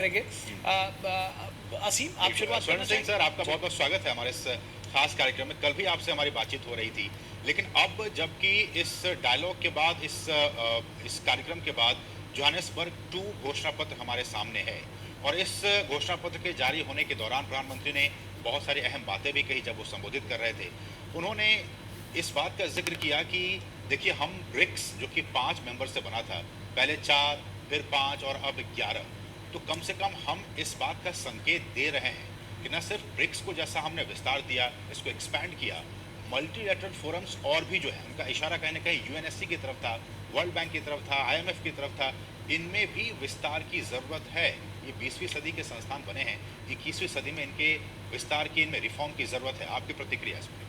करेंगे। असीम, आप शुरुआत स्वर्ण करना सिंह सर, चाहेंगे? आपका बहुत बहुत स्वागत है हमारे इस खास कार्यक्रम में। कल भी आपसे हमारी बातचीत हो रही थी, लेकिन अब जबकि इस डायलॉग के बाद, इस कार्यक्रम के बाद जोहानिसबर्ग 2 घोषणा पत्र हमारे सामने है, और इस घोषणा पत्र के जारी होने के दौरान प्रधानमंत्री ने बहुत सारी अहम बातें भी कही। जब वो संबोधित कर रहे थे, उन्होंने इस बात का जिक्र किया कि देखिए, हम ब्रिक्स जो कि 5 मेंबर से बना था, पहले 4, फिर 5 और अब 11, तो कम से कम हम इस बात का संकेत दे रहे हैं कि न सिर्फ ब्रिक्स को जैसा हमने विस्तार दिया, इसको एक्सपैंड किया, मल्टीलैटरल फोरम्स और भी जो है, उनका इशारा कहीं ना कहीं यूएनएससी की तरफ था, वर्ल्ड बैंक की तरफ था, आईएमएफ की तरफ था, इनमें भी विस्तार की ज़रूरत है। ये 20वीं सदी के संस्थान बने हैं, 21वीं सदी में इनके विस्तार की, इनमें रिफॉर्म की ज़रूरत है। आपकी प्रतिक्रिया इस पर?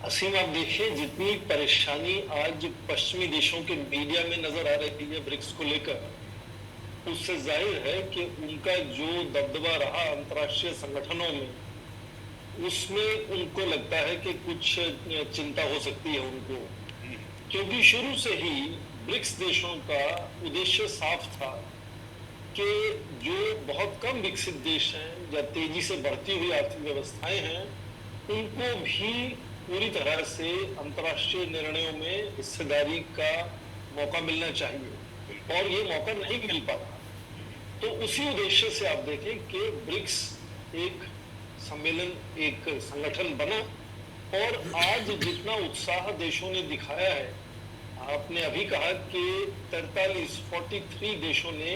असीम, आप देखिए, जितनी परेशानी आज पश्चिमी देशों के मीडिया में नजर आ रही है ब्रिक्स को लेकर, उससे जाहिर है कि उनका जो दबदबा रहा अंतर्राष्ट्रीय संगठनों में, उसमें उनको लगता है कि कुछ चिंता हो सकती है उनको, क्योंकि शुरू से ही ब्रिक्स देशों का उद्देश्य साफ था कि जो बहुत कम विकसित देश हैं या तेजी से बढ़ती हुई आर्थिक व्यवस्थाएं हैं, उनको भी पूरी तरह से अंतर्राष्ट्रीय निर्णयों में हिस्सेदारी का मौका मिलना चाहिए, और ये मौका नहीं मिल पा रहा। तो उसी उद्देश्य से आप देखें कि ब्रिक्स एक सम्मेलन, एक संगठन बना, और आज जितना उत्साह देशों ने दिखाया है, आपने अभी कहा कि 43 देशों ने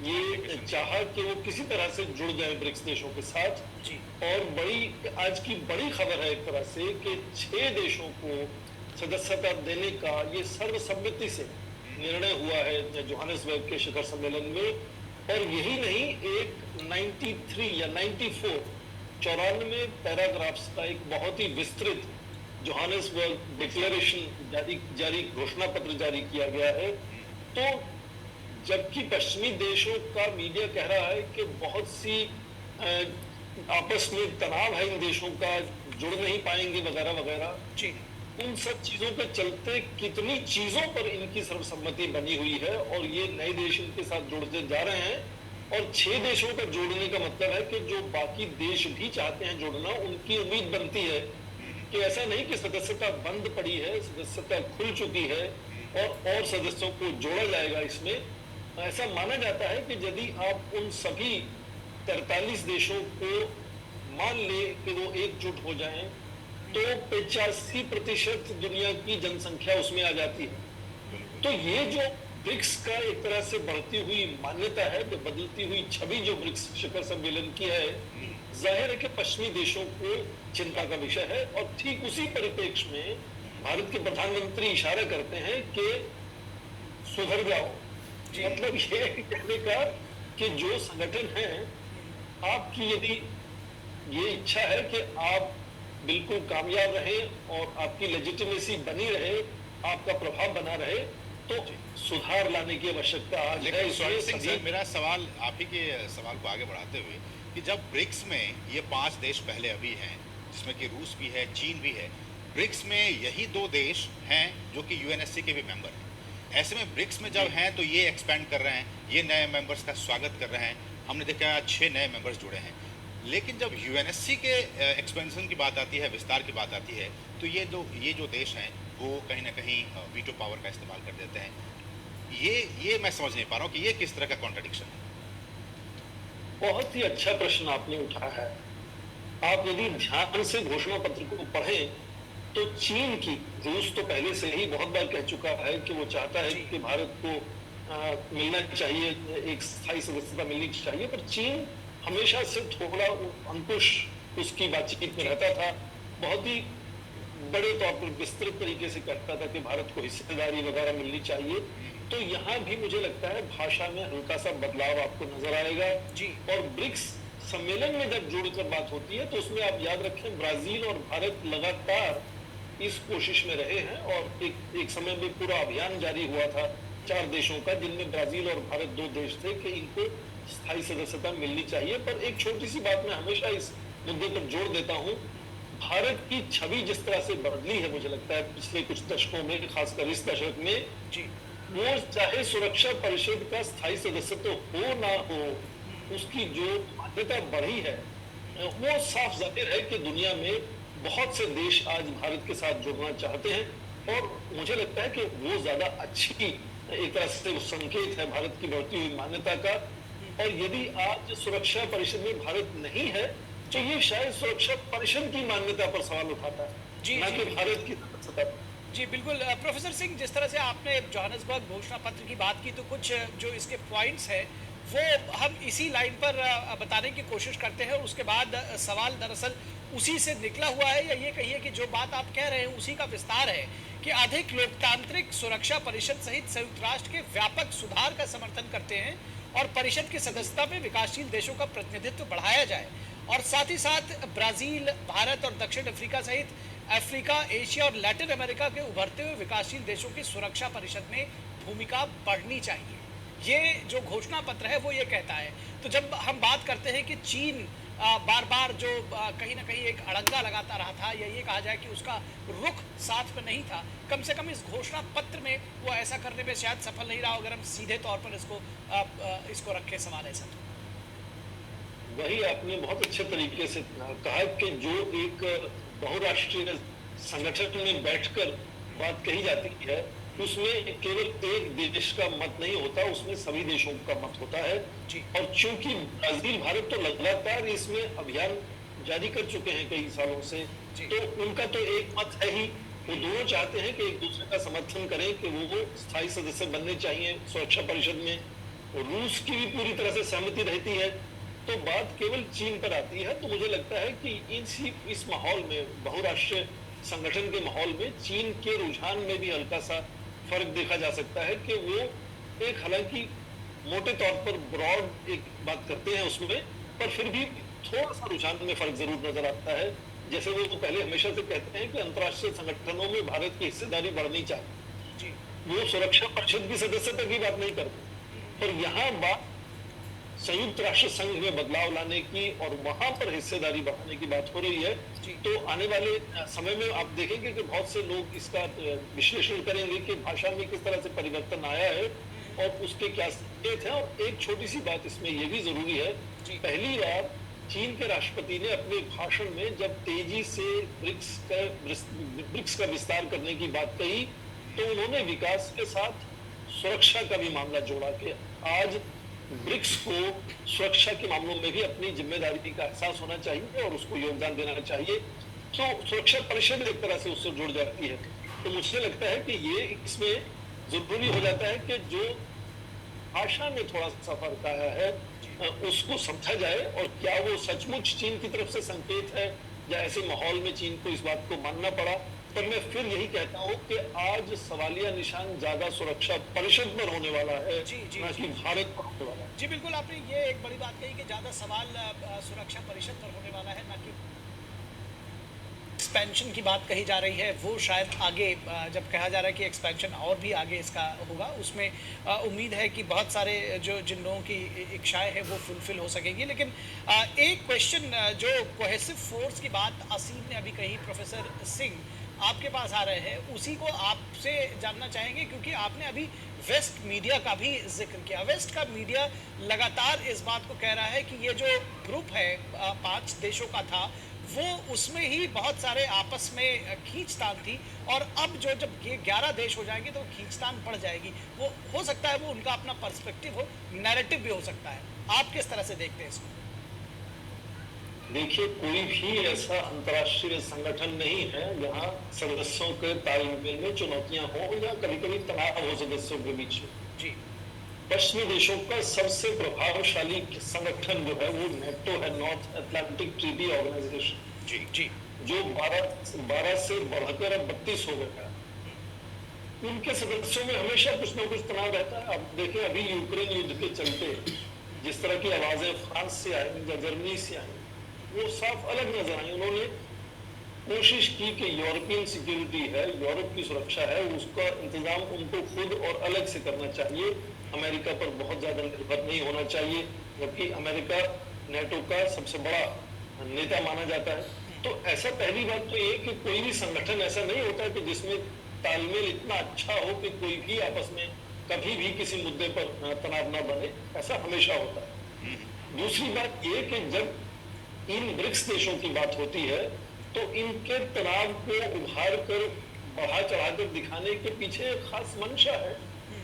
ये चाहा कि वो किसी तरह से जुड़ जाए ब्रिक्स देशों के साथ जी। और आज की बड़ी खबर है एक तरह से कि 6 देशों को सदस्यता देने का ये सर्वसम्मति से निर्णय हुआ है जोहानिसबर्ग के शिखर सम्मेलन में। और यही नहीं, एक 93 या 94 पैराग्राफ्स का एक बहुत ही विस्तृत जोहानिसबर्ग डिक्लेरेशन जारी घोषणा पत्र जारी किया गया है। तो जबकि पश्चिमी देशों का मीडिया कह रहा है कि बहुत सी आपस में तनाव है इन देशों का, जुड़ नहीं पाएंगे वगैरह वगैरह, जी, उन सब चीजों के चलते कितनी चीजों पर इनकी सर्वसम्मति बनी हुई है, और ये नए देश इनके साथ जुड़ते जा रहे हैं। और 6 देशों का जोड़ने का मतलब है कि जो बाकी देश भी चाहते हैं जुड़ना, उनकी उम्मीद बनती है कि ऐसा नहीं कि सदस्यता बंद पड़ी है, सदस्यता खुल चुकी है और सदस्यों को जोड़ा जाएगा इसमें। ऐसा माना जाता है कि यदि आप उन सभी 43 देशों को मान ले कि वो एकजुट हो जाएं, तो 85% दुनिया की जनसंख्या उसमें आ जाती है। तो ये जो ब्रिक्स का एक तरह से बढ़ती हुई मान्यता है, जो बदलती हुई छवि जो ब्रिक्स शिखर सम्मेलन की है, जाहिर है कि पश्चिमी देशों को चिंता का विषय है। और ठीक उसी परिप्रेक्ष्य में भारत के प्रधानमंत्री इशारा करते हैं कि सुधर जाओ। मतलब ये कहने का कि जो संगठन है, आपकी यदि ये इच्छा है कि आप बिल्कुल कामयाब रहे और आपकी लेजिटिमेसी बनी रहे, आपका प्रभाव बना रहे, तो सुधार लाने की आवश्यकता आज है। स्वर्ण सिंह सर, मेरा सवाल आप ही के सवाल को आगे बढ़ाते हुए, कि जब ब्रिक्स में ये 5 देश पहले अभी हैं, जिसमें कि रूस भी है, चीन भी है, ब्रिक्स में यही 2 देश हैं जो कि यूएनएससी के भी मेंबर हैं। ऐसे में ब्रिक्स में जब हैं तो ये एक्सपेंड कर रहे हैं, ये नए मेंबर्स का स्वागत कर रहे हैं। हमने देखा 6 नए मेंबर्स जुड़े हैं। लेकिन जब यूएनएससी के एक्सपेंशन की बात आती है, विस्तार की बात आती है, तो ये जो देश हैं वो कहीं ना कहीं वीटो पावर का इस्तेमाल कर देते हैं। ये मैं समझ नहीं पा रहा हूँ कि ये किस तरह का कॉन्ट्रडिक्शन है। बहुत ही अच्छा प्रश्न आपने उठाया है। आप यदि ध्यान से घोषणा पत्र को पढ़ें, तो चीन की, रूस तो पहले से ही बहुत बार कह चुका है कि वो चाहता है कि भारत को मिलना चाहिए, एक स्थायी सदस्यता मिलनी चाहिए, पर चीन हमेशा से थोड़ा अंकुश उसकी बातचीत में रहता था। बहुत ही बड़े तौर पर विस्तृत तरीके से कहता था कि भारत को हिस्सेदारी वगैरह मिलनी चाहिए। तो यहाँ भी मुझे लगता है भाषा में हल्का सा बदलाव आपको नजर आएगा जी। और ब्रिक्स सम्मेलन में जब जुड़कर बात होती है, तो उसमें आप याद रखें, ब्राजील और भारत लगातार इस कोशिश में रहे हैं, और एक समय में पूरा अभियान जारी हुआ था 4 देशों का, जिनमें ब्राजील और भारत 2 देश थे, कि इनको स्थायी सदस्यता मिलनी चाहिए। पर एक छोटी सी बात मैं हमेशा इस मुद्दे पर जोड़ देता हूँ, भारत की छवि जिस तरह से बदली है, मुझे लगता है पिछले कुछ दशकों में, खासकर इस दशक में जी, वो चाहे सुरक्षा परिषद का स्थायी सदस्य तो हो ना हो, उसकी जो मान्यता बढ़ी है वो साफ जाहिर है कि दुनिया में बहुत से देश आज भारत के साथ जुड़ना चाहते हैं और मुझे लगता है कि वो ज्यादा अच्छी एक तरह से वो संकेत है भारत की बढ़ती हुई मान्यता का। और यदि आज सुरक्षा परिषद में भारत नहीं है तो ये शायद सुरक्षा परिषद की मान्यता पर सवाल उठाता है, जी, ना जी, कि जी। भारत की सदस्यता पर। जी बिल्कुल। प्रोफेसर सिंह, जिस तरह से आपने जोहानिसबर्ग घोषणा पत्र की बात की, तो कुछ जो इसके पॉइंट्स हैं वो हम इसी लाइन पर बताने की कोशिश करते हैं। उसके बाद सवाल दरअसल उसी से निकला हुआ है, या ये कहिए कि जो बात आप कह रहे हैं उसी का विस्तार है कि अधिक लोकतांत्रिक सुरक्षा परिषद सहित संयुक्त राष्ट्र के व्यापक सुधार का समर्थन करते हैं और परिषद की सदस्यता में विकासशील देशों का प्रतिनिधित्व बढ़ाया जाए, और साथ ही साथ ब्राजील, भारत और दक्षिण अफ्रीका सहित अफ्रीका, एशिया और लैटिन अमेरिका के उभरते हुए विकासशील देशों की सुरक्षा परिषद में भूमिका बढ़नी चाहिए। ये जो घोषणा पत्र है वो ये कहता है। तो जब हम बात करते हैं कि चीन बार बार जो कहीं ना कहीं एक अड़ंगा लगाता रहा था, या ये कहा जाए कि उसका रुख साथ में नहीं था, कम से कम इस घोषणा पत्र में वो ऐसा करने में शायद सफल नहीं रहा, अगर हम सीधे तौर पर इसको रखें सवाल ऐसा। तो वही आपने बहुत अच्छे तरीके से कहा कि जो एक बहुराष्ट्रीय संगठन में बैठकर बात कही जाती है उसमें केवल एक देश का मत नहीं होता, उसमें सभी देशों का मत होता है। जी। और चूंकि ब्राजील, भारत तो लगातार इसमें अभियान जारी कर चुके हैं कई सालों से, जी। तो उनका तो एक मत है ही, वो दोनों चाहते हैं कि एक दूसरे का समर्थन करें कि वो स्थायी सदस्य बनने चाहिए सुरक्षा परिषद में। और रूस की भी पूरी तरह से सहमति रहती है। तो बात केवल चीन पर आती है, तो मुझे लगता है कि इस माहौल में, बहुराष्ट्रीय संगठन के माहौल में चीन के रुझान में भी हल्का सा फर्क देखा जा सकता है कि वो एक, हालांकि मोटे तौर पर ब्रॉड एक बात करते हैं उसमें, पर फिर भी थोड़ा सा रुझान में फर्क जरूर नजर आता है। जैसे वो पहले हमेशा से कहते हैं कि अंतर्राष्ट्रीय संगठनों में भारत की हिस्सेदारी बढ़नी चाहिए, जी। वो सुरक्षा परिषद की सदस्यता की बात नहीं करते, पर यहाँ बात संयुक्त राष्ट्र संघ में बदलाव लाने की और वहां पर हिस्सेदारी बढ़ाने की बात हो रही है। जी। तो आने वाले समय में आप देखेंगे कि बहुत से लोग इसका विश्लेषण करेंगे कि भाषा में किस तरह से परिवर्तन आया है और उसके क्या संकेत हैं। और एक छोटी सी बात इसमें यह भी जरूरी है, जी। पहली बार चीन के राष्ट्रपति ने अपने भाषण में जब तेजी से ब्रिक्स का विस्तार करने की बात कही, तो उन्होंने विकास के साथ सुरक्षा का भी मामला जोड़ा कि आज ब्रिक्स को सुरक्षा के मामलों में भी अपनी जिम्मेदारी का एहसास होना चाहिए और उसको योगदान देना चाहिए। तो सुरक्षा परिषद एक तरह से उससे जुड़ जाती है। तो मुझे लगता है कि ये इसमें जरूरी हो जाता है कि जो भाषा में थोड़ा सा फर्क आया है उसको समझा जाए, और क्या वो सचमुच चीन की तरफ से संकेत है या ऐसे माहौल में चीन को इस बात को मानना पड़ा। पर मैं फिर यही कहता हूँ कि आज सवालिया निशान ज्यादा सुरक्षा परिषद पर होने वाला है, जी, जी, ना जी। कि भारत पर होने वाला है। जी बिल्कुल, आपने ये एक बड़ी बात कही कि ज्यादा सवाल सुरक्षा परिषद पर होने वाला है, ना कि एक्सपेंशन की बात कही जा रही है। वो शायद आगे जब कहा जा रहा है कि एक्सपेंशन और भी आगे इसका होगा, उसमें उम्मीद है कि बहुत सारे जिन लोगों की इच्छाएं हैं वो फुलफिल हो सकेंगी। लेकिन एक क्वेश्चन जो कोहेसिव फोर्स की बात असीम ने अभी कही, प्रोफेसर सिंह आपके पास आ रहे हैं, उसी को आपसे जानना चाहेंगे, क्योंकि आपने अभी वेस्ट मीडिया का भी जिक्र किया। वेस्ट का मीडिया लगातार इस बात को कह रहा है कि ये जो ग्रुप है 5 देशों का था, वो उसमें ही बहुत सारे आपस में खींचतान थी, और अब जब ये 11 देश हो जाएंगे तो खींचतान बढ़ जाएगी। वो हो सकता है वो उनका अपना पर्सपेक्टिव हो, नैरेटिव भी हो सकता है। आप किस तरह से देखते हैं इसको? देखिए, कोई भी ऐसा अंतर्राष्ट्रीय संगठन नहीं है जहां सदस्यों के तालमेल में चुनौतियां हो या कभी कभी तनाव हो सदस्यों के बीच में। जी। पश्चिमी देशों का सबसे प्रभावशाली संगठन जो है वो नेटो है, नॉर्थ अटलांटिक ट्रीटी ऑर्गेनाइजेशन, जी। जी। जो 12 से बढ़कर अब 32 हो गया। उनके सदस्यों में हमेशा कुछ न कुछ तनाव रहता है। अब देखें, अभी यूक्रेन युद्ध के चलते जिस तरह की आवाजें फ्रांस से आई या जर्मनी से आई, वो साफ अलग नजर आई। उन्होंने कोशिश की कि यूरोपियन सिक्योरिटी है, यूरोप की सुरक्षा है, उसका इंतजाम उनको खुद और अलग से करना चाहिए, अमेरिका पर बहुत ज्यादा निर्भर नहीं होना चाहिए, जबकि अमेरिका नेटो का सबसे बड़ा नेता माना जाता है। तो ऐसा पहली बात तो ये कि कोई भी संगठन ऐसा नहीं होता कि जिसमें तालमेल इतना अच्छा हो कि कोई भी आपस में कभी भी किसी मुद्दे पर तनाव ना बने, ऐसा हमेशा होता है। दूसरी बात ये कि जब इन ब्रिक्स देशों की बात होती है तो इनके तनाव को उभार कर बढ़ा चढ़ाकर दिखाने के पीछे एक खास मंशा है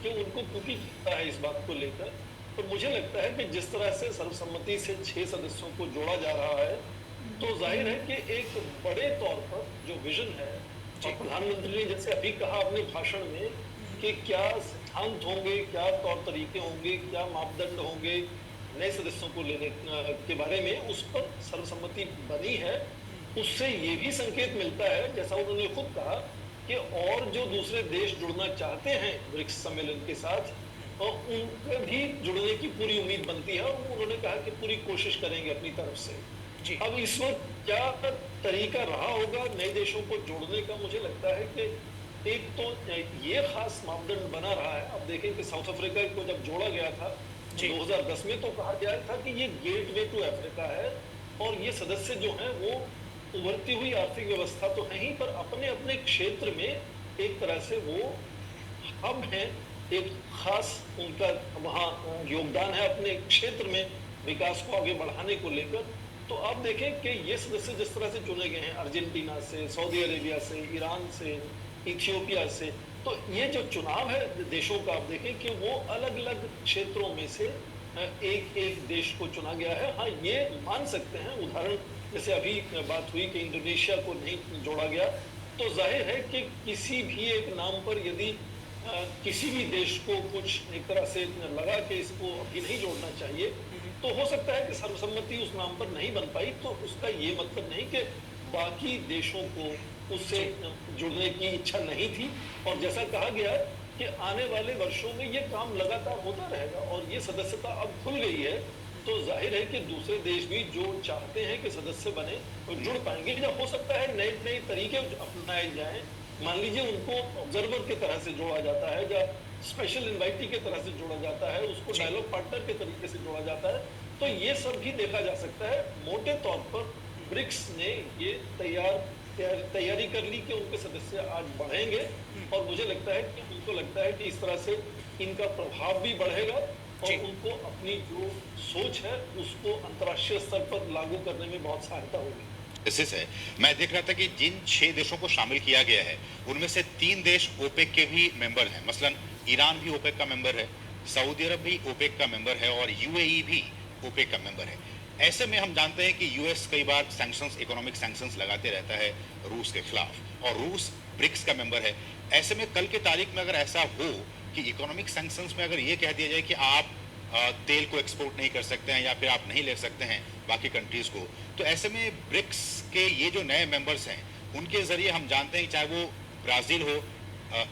कि उनको क्योंकि चिंता है इस बात को लेकर। तो मुझे लगता है कि जिस तरह से सर्वसम्मति से 6 सदस्यों को जोड़ा जा रहा है तो जाहिर है कि एक बड़े तौर पर जो विजन है, और प्रधानमंत्री ने जैसे अभी कहा अपने भाषण में कि क्या सिद्धांत होंगे, क्या तौर तरीके होंगे, क्या मापदंड होंगे नए सदस्यों को लेने के बारे में, उस पर सर्वसम्मति बनी है। उससे ये भी संकेत मिलता है, जैसा उन्होंने खुद कहा, कि और जो दूसरे देश जुड़ना चाहते हैं ब्रिक्स सम्मेलन के साथ, और उनका भी जुड़ने की पूरी उम्मीद बनती है, और उन्होंने कहा कि पूरी कोशिश करेंगे अपनी तरफ से। जी। अब इस वक्त क्या तरीका रहा होगा नए देशों को जोड़ने का, मुझे लगता है कि एक तो ये खास मापदंड बना रहा है। अब देखें कि साउथ अफ्रीका को जब जोड़ा गया था 2010 में, तो कहा गया था कि ये गेटवे टू अफ्रीका है, और ये सदस्य जो हैं वो उभरती हुई आर्थिक व्यवस्था तो है ही, पर अपने अपने क्षेत्र में एक तरह से वो हब हैं, एक खास उनका वहाँ योगदान है अपने क्षेत्र में विकास को आगे बढ़ाने को लेकर। तो आप देखें कि ये सदस्य जिस तरह से चुने गए हैं, अर्जेंटीना से, सऊदी अरेबिया से, ईरान से, इथियोपिया से, तो ये जो चुनाव है देशों का, आप देखें कि वो अलग अलग क्षेत्रों में से एक एक देश को चुना गया है। हाँ, ये मान सकते हैं, उदाहरण जैसे अभी बात हुई कि इंडोनेशिया को नहीं जोड़ा गया, तो जाहिर है कि किसी भी एक नाम पर यदि किसी भी देश को कुछ एक तरह से लगा कि इसको अभी नहीं जोड़ना चाहिए, तो हो सकता है कि सर्वसम्मति उस नाम पर नहीं बन पाई। तो उसका ये मतलब नहीं कि बाकी देशों को उससे जुड़ने की इच्छा नहीं थी, और जैसा कहा गया कि आने वाले वर्षों में ये काम लगातार होता रहेगा, और ये सदस्यता अब खुल गई है, तो जाहिर है कि दूसरे देश भी जो चाहते हैं कि सदस्य बने वो जुड़ पाएंगे। या हो सकता है नए नए तरीके अपनाए जाएं, मान लीजिए उनको ऑब्जर्वर की तरह से जोड़ा जाता है, या स्पेशल इन्वाइटी की तरह से जोड़ा जाता है, उसको डायलॉग पार्टनर के तरीके से जोड़ा जाता है, तो ये सब भी देखा जा सकता है। मोटे तौर पर ब्रिक्स ने ये तैयारी कर ली कि उनके सदस्य आज बढ़ेंगे, और मुझे लगता है कि उनको लगता है कि इस तरह से इनका प्रभाव भी बढ़ेगा, और उनको अपनी जो सोच है उसको अंतर्राष्ट्रीय स्तर पर लागू करने में बहुत सहायता होगी। इससे है मैं देख रहा था कि जिन 6 देशों को शामिल किया गया है उनमें से 3 देश ओपेक के भी मेंबर हैं। मसलन ईरान भी ओपेक का मेंबर है, सऊदी अरब भी ओपेक का मेंबर है, और यूएई भी ओपेक का मेंबर है। ऐसे में हम जानते हैं कि यूएस कई बार सैंक्शंस, इकोनॉमिक सैंक्शंस लगाते रहता है रूस के खिलाफ, और रूस ब्रिक्स का मेंबर है। ऐसे में कल की तारीख में अगर ऐसा हो कि इकोनॉमिक सैंक्शंस में अगर ये कह दिया जाए कि आप तेल को एक्सपोर्ट नहीं कर सकते हैं, या फिर आप नहीं ले सकते हैं बाकी कंट्रीज को, तो ऐसे में ब्रिक्स के ये जो नए मेंबर्स हैं उनके जरिए हम जानते हैं, चाहे वो ब्राजील हो,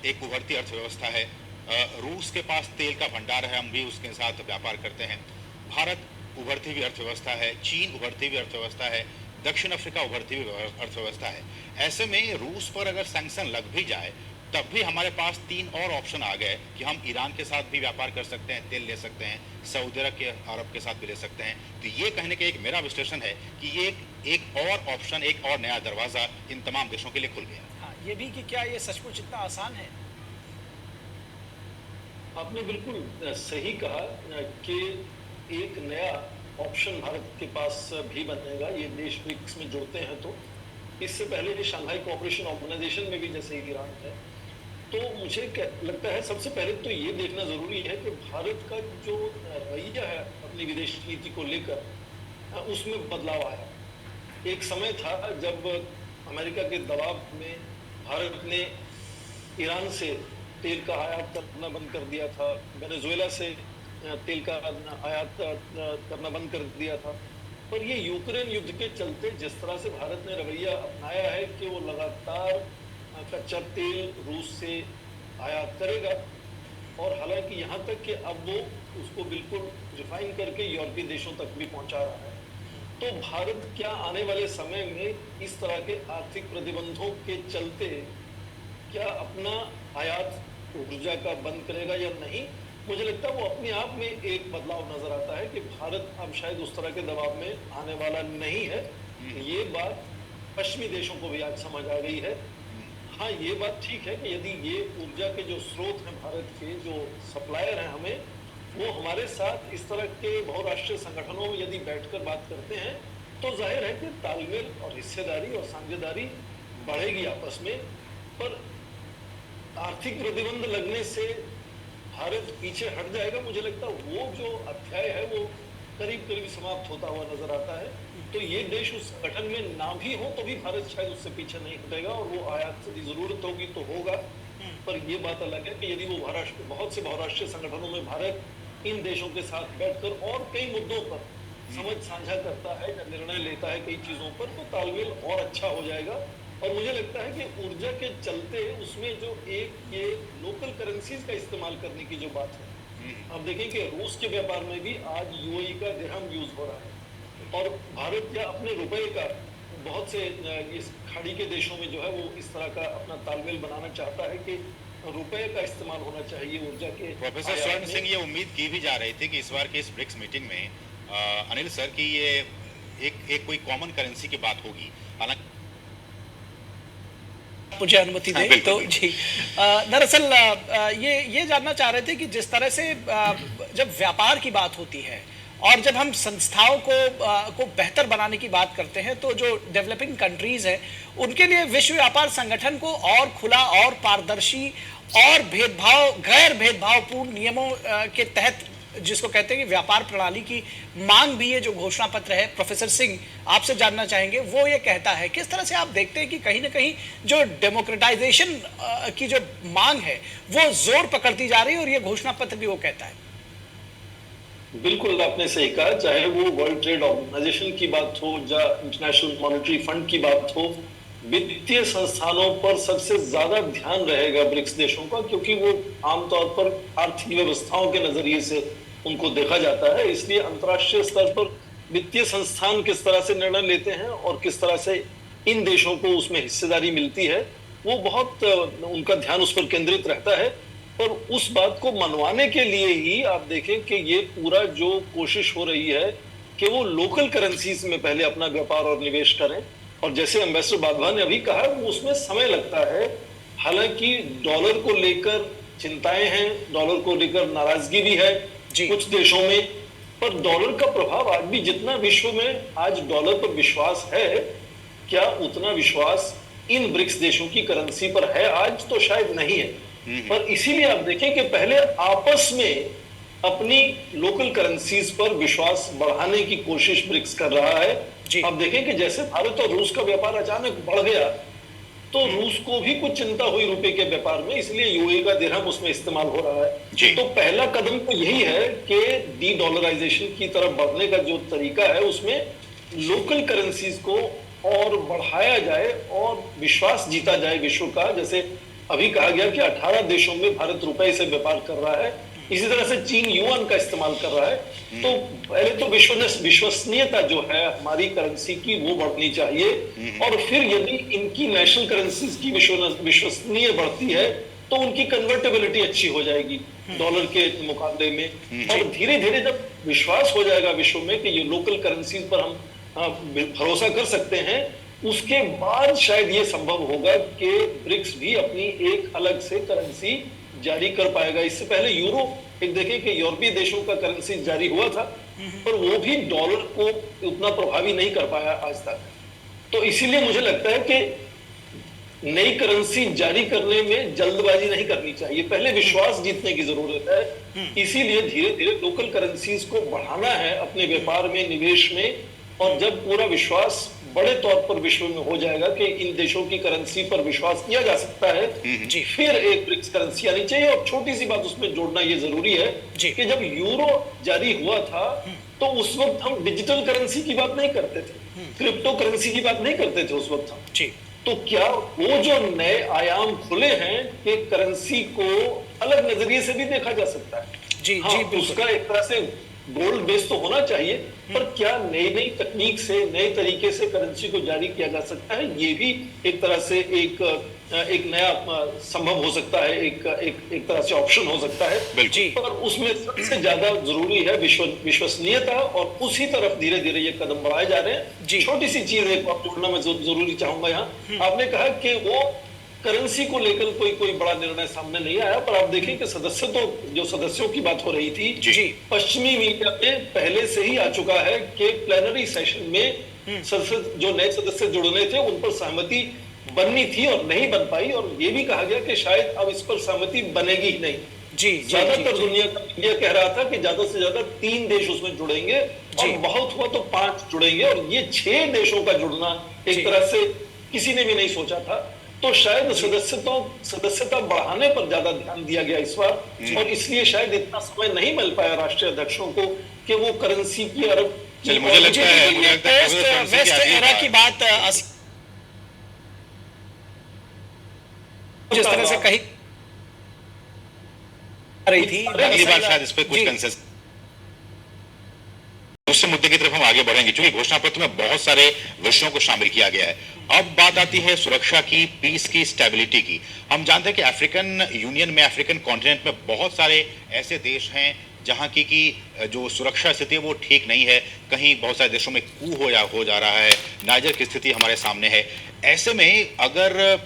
एक उभरती अर्थव्यवस्था है, रूस के पास तेल का भंडार है, हम भी उसके साथ व्यापार करते हैं, भारत उभरती हुई अर्थव्यवस्था है, चीन उभरती हुई अर्थव्यवस्था है, दक्षिण अफ्रीका उभरती हुई अर्थव्यवस्था है। ऐसे में रूस पर अगर सैंक्शन लग भी जाए तब भी हमारे पास 3 और ऑप्शन आ गए कि हम ईरान के साथ भी व्यापार कर सकते हैं, तेल ले सकते हैं, सऊदी अरब के साथ भी ले सकते हैं। तो ये कहने का एक मेरा विश्लेषण है कि ये एक और ऑप्शन, एक और नया दरवाजा इन तमाम देशों के लिए खुल गया। हाँ, ये भी कि क्या ये सचमुच इतना आसान है? आपने बिल्कुल सही कहा कि एक नया ऑप्शन भारत के पास भी बनेगा, ये देश ब्रिक्स में जुड़ते हैं तो। इससे पहले शंघाई कोऑपरेशन ऑर्गेनाइजेशन में भी जैसे ईरान है, तो मुझे लगता है सबसे पहले तो ये देखना जरूरी है कि भारत का जो रवैया है अपनी विदेश नीति को लेकर, उसमें बदलाव आया। एक समय था जब अमेरिका के दबाव में भारत ने ईरान से तेल का आयात करना बंद कर दिया था, वेनेजुएला से तेल का आयात करना बंद कर दिया था। पर ये यूक्रेन युद्ध के चलते जिस तरह से भारत ने रवैया अपनाया है कि वो लगातार कच्चा तेल रूस से आयात करेगा, और हालांकि यहाँ तक कि अब वो उसको बिल्कुल रिफाइन करके यूरोपीय देशों तक भी पहुँचा रहा है। तो भारत क्या आने वाले समय में इस तरह के आर्थिक प्रतिबंधों के चलते क्या अपना आयात ऊर्जा का बंद करेगा या नहीं? मुझे लगता है वो अपने आप में एक बदलाव नजर आता है कि भारत अब शायद उस तरह के दबाव में आने वाला नहीं है। ये बात पश्चिमी देशों को भी आज समझ आ गई है। हाँ, ये बात ठीक है कि यदि ये ऊर्जा के जो स्रोत हैं भारत के, जो सप्लायर हैं हमें, वो हमारे साथ इस तरह के बहुराष्ट्रीय संगठनों में यदि बैठकर बात करते हैं, तो जाहिर है कि तालमेल और हिस्सेदारी और साझेदारी बढ़ेगी आपस में। पर आर्थिक प्रतिबंध लगने से भारत पीछे हट जाएगा, मुझे लगता है वो जो अध्याय है वो करीब करीब समाप्त होता हुआ नजर आता है। तो ये देश उस संगठन में ना भी हो तो भी भारत शायद उससे पीछे नहीं हटेगा, और वो आयात से जरूरत होगी तो होगा। पर ये बात अलग है कि यदि वो बहुत से बहुराष्ट्रीय संगठनों में भारत इन देशों के साथ बैठकर और कई मुद्दों पर समझ साझा करता है या निर्णय लेता है कई चीजों पर, तो तालमेल और अच्छा हो जाएगा। और मुझे लगता है कि ऊर्जा के चलते उसमें जो एक ये लोकल करेंसीज का इस्तेमाल करने की जो बात है, अब देखें कि रूस के व्यापार में भी आज यूएई का दिरहम यूज हो रहा है, और भारत या अपने रुपए का बहुत से इस खाड़ी के देशों में जो है वो इस तरह का अपना तालमेल बनाना चाहता है कि रुपए का इस्तेमाल होना चाहिए ऊर्जा के। प्रोफेसर स्वर्ण सिंह, ये उम्मीद की भी जा रही थी कि इस बार की इस ब्रिक्स मीटिंग में अनिल सर की ये एक कोई कॉमन करेंसी की बात होगी, हालांकि मुझे अनुमति हाँ, दे तो जी। दरअसल ये जानना चाह रहे थे कि जिस तरह से जब व्यापार की बात होती है और जब हम संस्थाओं को बेहतर बनाने की बात करते हैं, तो जो डेवलपिंग कंट्रीज है उनके लिए विश्व व्यापार संगठन को और खुला और पारदर्शी और गैर भेदभावपूर्ण नियमों के तहत, जिसको कहते हैं कि व्यापार प्रणाली की मांग भी ये जो घोषणा पत्र है, प्रोफेसर सिंह आपसे जानना चाहेंगे वो ये कहता है। किस तरह से आप देखते हैं कि कहीं ना कहीं जो डेमोक्रेटाइजेशन की जो मांग है वो जोर पकड़ती जा रही है, और ये घोषणा पत्र भी वो कहता है। बिल्कुल आपने सही कहा, चाहे वो वर्ल्ड ट्रेड ऑर्गेनाइजेशन की बात हो या इंटरनेशनल मॉनेटरी फंड की बात हो, वित्तीय संस्थानों पर सबसे ज्यादा ध्यान रहेगा ब्रिक्स देशों का, क्योंकि वो आमतौर पर आर्थिक व्यवस्थाओं के नजरिए से उनको देखा जाता है। इसलिए अंतर्राष्ट्रीय स्तर पर वित्तीय संस्थान किस तरह से निर्णय लेते हैं और किस तरह से इन देशों को उसमें हिस्सेदारी मिलती है, वो बहुत उनका ध्यान उस पर केंद्रित रहता है। और उस बात को मनवाने के लिए ही आप देखें कि ये पूरा जो कोशिश हो रही है कि वो लोकल करेंसीज में पहले अपना व्यापार और निवेश करें, और जैसे एम्बेसडर बागवान ने अभी कहा वो उसमें समय लगता है। हालांकि डॉलर को लेकर चिंताएं हैं, डॉलर को लेकर नाराजगी भी है कुछ देशों में, पर डॉलर का प्रभाव आज भी, जितना विश्व में आज डॉलर पर विश्वास है, क्या उतना विश्वास इन ब्रिक्स देशों की करेंसी पर है आज? तो शायद नहीं है। पर इसीलिए आप देखें कि पहले आपस में अपनी लोकल करेंसीज पर विश्वास बढ़ाने की कोशिश ब्रिक्स कर रहा है। आप देखें कि जैसे भारत और रूस का व्यापार अचानक बढ़ गया, तो रूस को भी कुछ चिंता हुई रुपए के व्यापार में, इसलिए यूएई का दिरहम उसमें इस्तेमाल हो रहा है। तो पहला कदम तो यही है कि डी डॉलराइजेशन की तरफ बढ़ने का जो तरीका है उसमें लोकल करेंसीज को और बढ़ाया जाए और विश्वास जीता जाए विश्व का। जैसे अभी कहा गया कि 18 देशों में भारत रुपए से व्यापार कर रहा है, इसी तरह से चीन युआन का इस्तेमाल कर रहा है। तो पहले तो विश्वसनीयता जो है हमारी करेंसी की वो बढ़नी चाहिए, और फिर यदि इनकी नेशनल करेंसीज की विश्वसनीय बढ़ती है तो उनकी कन्वर्टेबिलिटी अच्छी हो जाएगी डॉलर के मुकाबले में। और धीरे धीरे जब विश्वास हो जाएगा विश्व में कि ये लोकल करेंसीज पर हम भरोसा कर सकते हैं, उसके बाद शायद ये संभव होगा कि ब्रिक्स भी अपनी एक अलग से करेंसी जारी कर पाएगा। इससे पहले यूरो, एक देखें कि यूरोपीय देशों का करेंसी जारी हुआ था, पर वो भी डॉलर को उतना प्रभावी नहीं कर पाया आज तक। तो इसीलिए मुझे लगता है कि नई करेंसी जारी करने में जल्दबाजी नहीं करनी चाहिए, पहले विश्वास जीतने की जरूरत है। इसीलिए धीरे धीरे लोकल करेंसीज को बढ़ाना है अपने व्यापार में, निवेश में, और जब पूरा विश्वास बड़े तौर पर विश्व में हो जाएगा कि इन देशों की करेंसी पर विश्वास किया जा सकता है, फिर एक ब्रिक्स करेंसी आनी चाहिए। और छोटी सी बात उसमें जोड़ना ये जरूरी है कि जब यूरो जारी हुआ था तो उस वक्त हम डिजिटल करेंसी की बात नहीं करते थे, क्रिप्टो करेंसी की बात नहीं करते थे उस वक्त हम। तो क्या वो जो नए आयाम खुले हैं कि करेंसी को अलग नजरिए से भी देखा जा सकता है। उसका एक तरह से गोल्ड बेस तो होना चाहिए, पर क्या नई नई तकनीक से, नए तरीके से करेंसी को जारी किया जा सकता है, ये भी एक तरह से एक नया संभव हो सकता है, एक तरह से ऑप्शन हो सकता है। पर उसमें सबसे ज्यादा जरूरी है विश्वसनीयता, और उसी तरफ धीरे धीरे ये कदम बढ़ाए जा रहे हैं। छोटी सी चीज एक और जोड़ना मैं जरूरी चाहूंगा यहाँ। आपने कहा कि वो करेंसी को लेकर कोई बड़ा निर्णय सामने नहीं आया। पर आप देखें कि जो सदस्यों की बात हो रही थी, जी पश्चिमी मीडिया में पहले से ही आ चुका है कि प्लेनरी सेशन में जो नए सदस्य जुड़ने थे उन पर सहमति बननी थी और नहीं बन पाई, और ये भी कहा गया कि शायद अब इस पर सहमति बनेगी ही नहीं। जी ज्यादातर दुनिया का मीडिया कह रहा था कि ज्यादा से ज्यादा 3 देश उसमें जुड़ेंगे और बहुत हुआ तो 5 जुड़ेंगे, और ये 6 देशों का जुड़ना एक तरह से किसी ने भी नहीं सोचा था। तो शायद सदस्यता बढ़ाने पर ज्यादा ध्यान दिया गया इस बार, और इसलिए शायद इतना समय नहीं मिल पाया राष्ट्रीय अध्यक्षों को कि वो करेंसी की अरब मुझे लगता है वेस्ट एरा की बात जिस तरह से कही रही थी, अगली बार शायद इस पे कुछ कंसेस। दूसरे मुद्दे की तरफ हम आगे बढ़ेंगे, क्योंकि घोषणा पत्र में बहुत सारे विषयों को शामिल किया गया है। अब बात आती है सुरक्षा की, पीस की, स्टेबिलिटी की। हम जानते हैं कि अफ्रीकन यूनियन में, अफ्रीकन कॉन्टिनेंट में बहुत सारे ऐसे देश हैं जहां की जो सुरक्षा स्थिति है वो ठीक नहीं है। कहीं बहुत सारे देशों में कू हो जा रहा है, नाइजर की स्थिति हमारे सामने है। ऐसे में अगर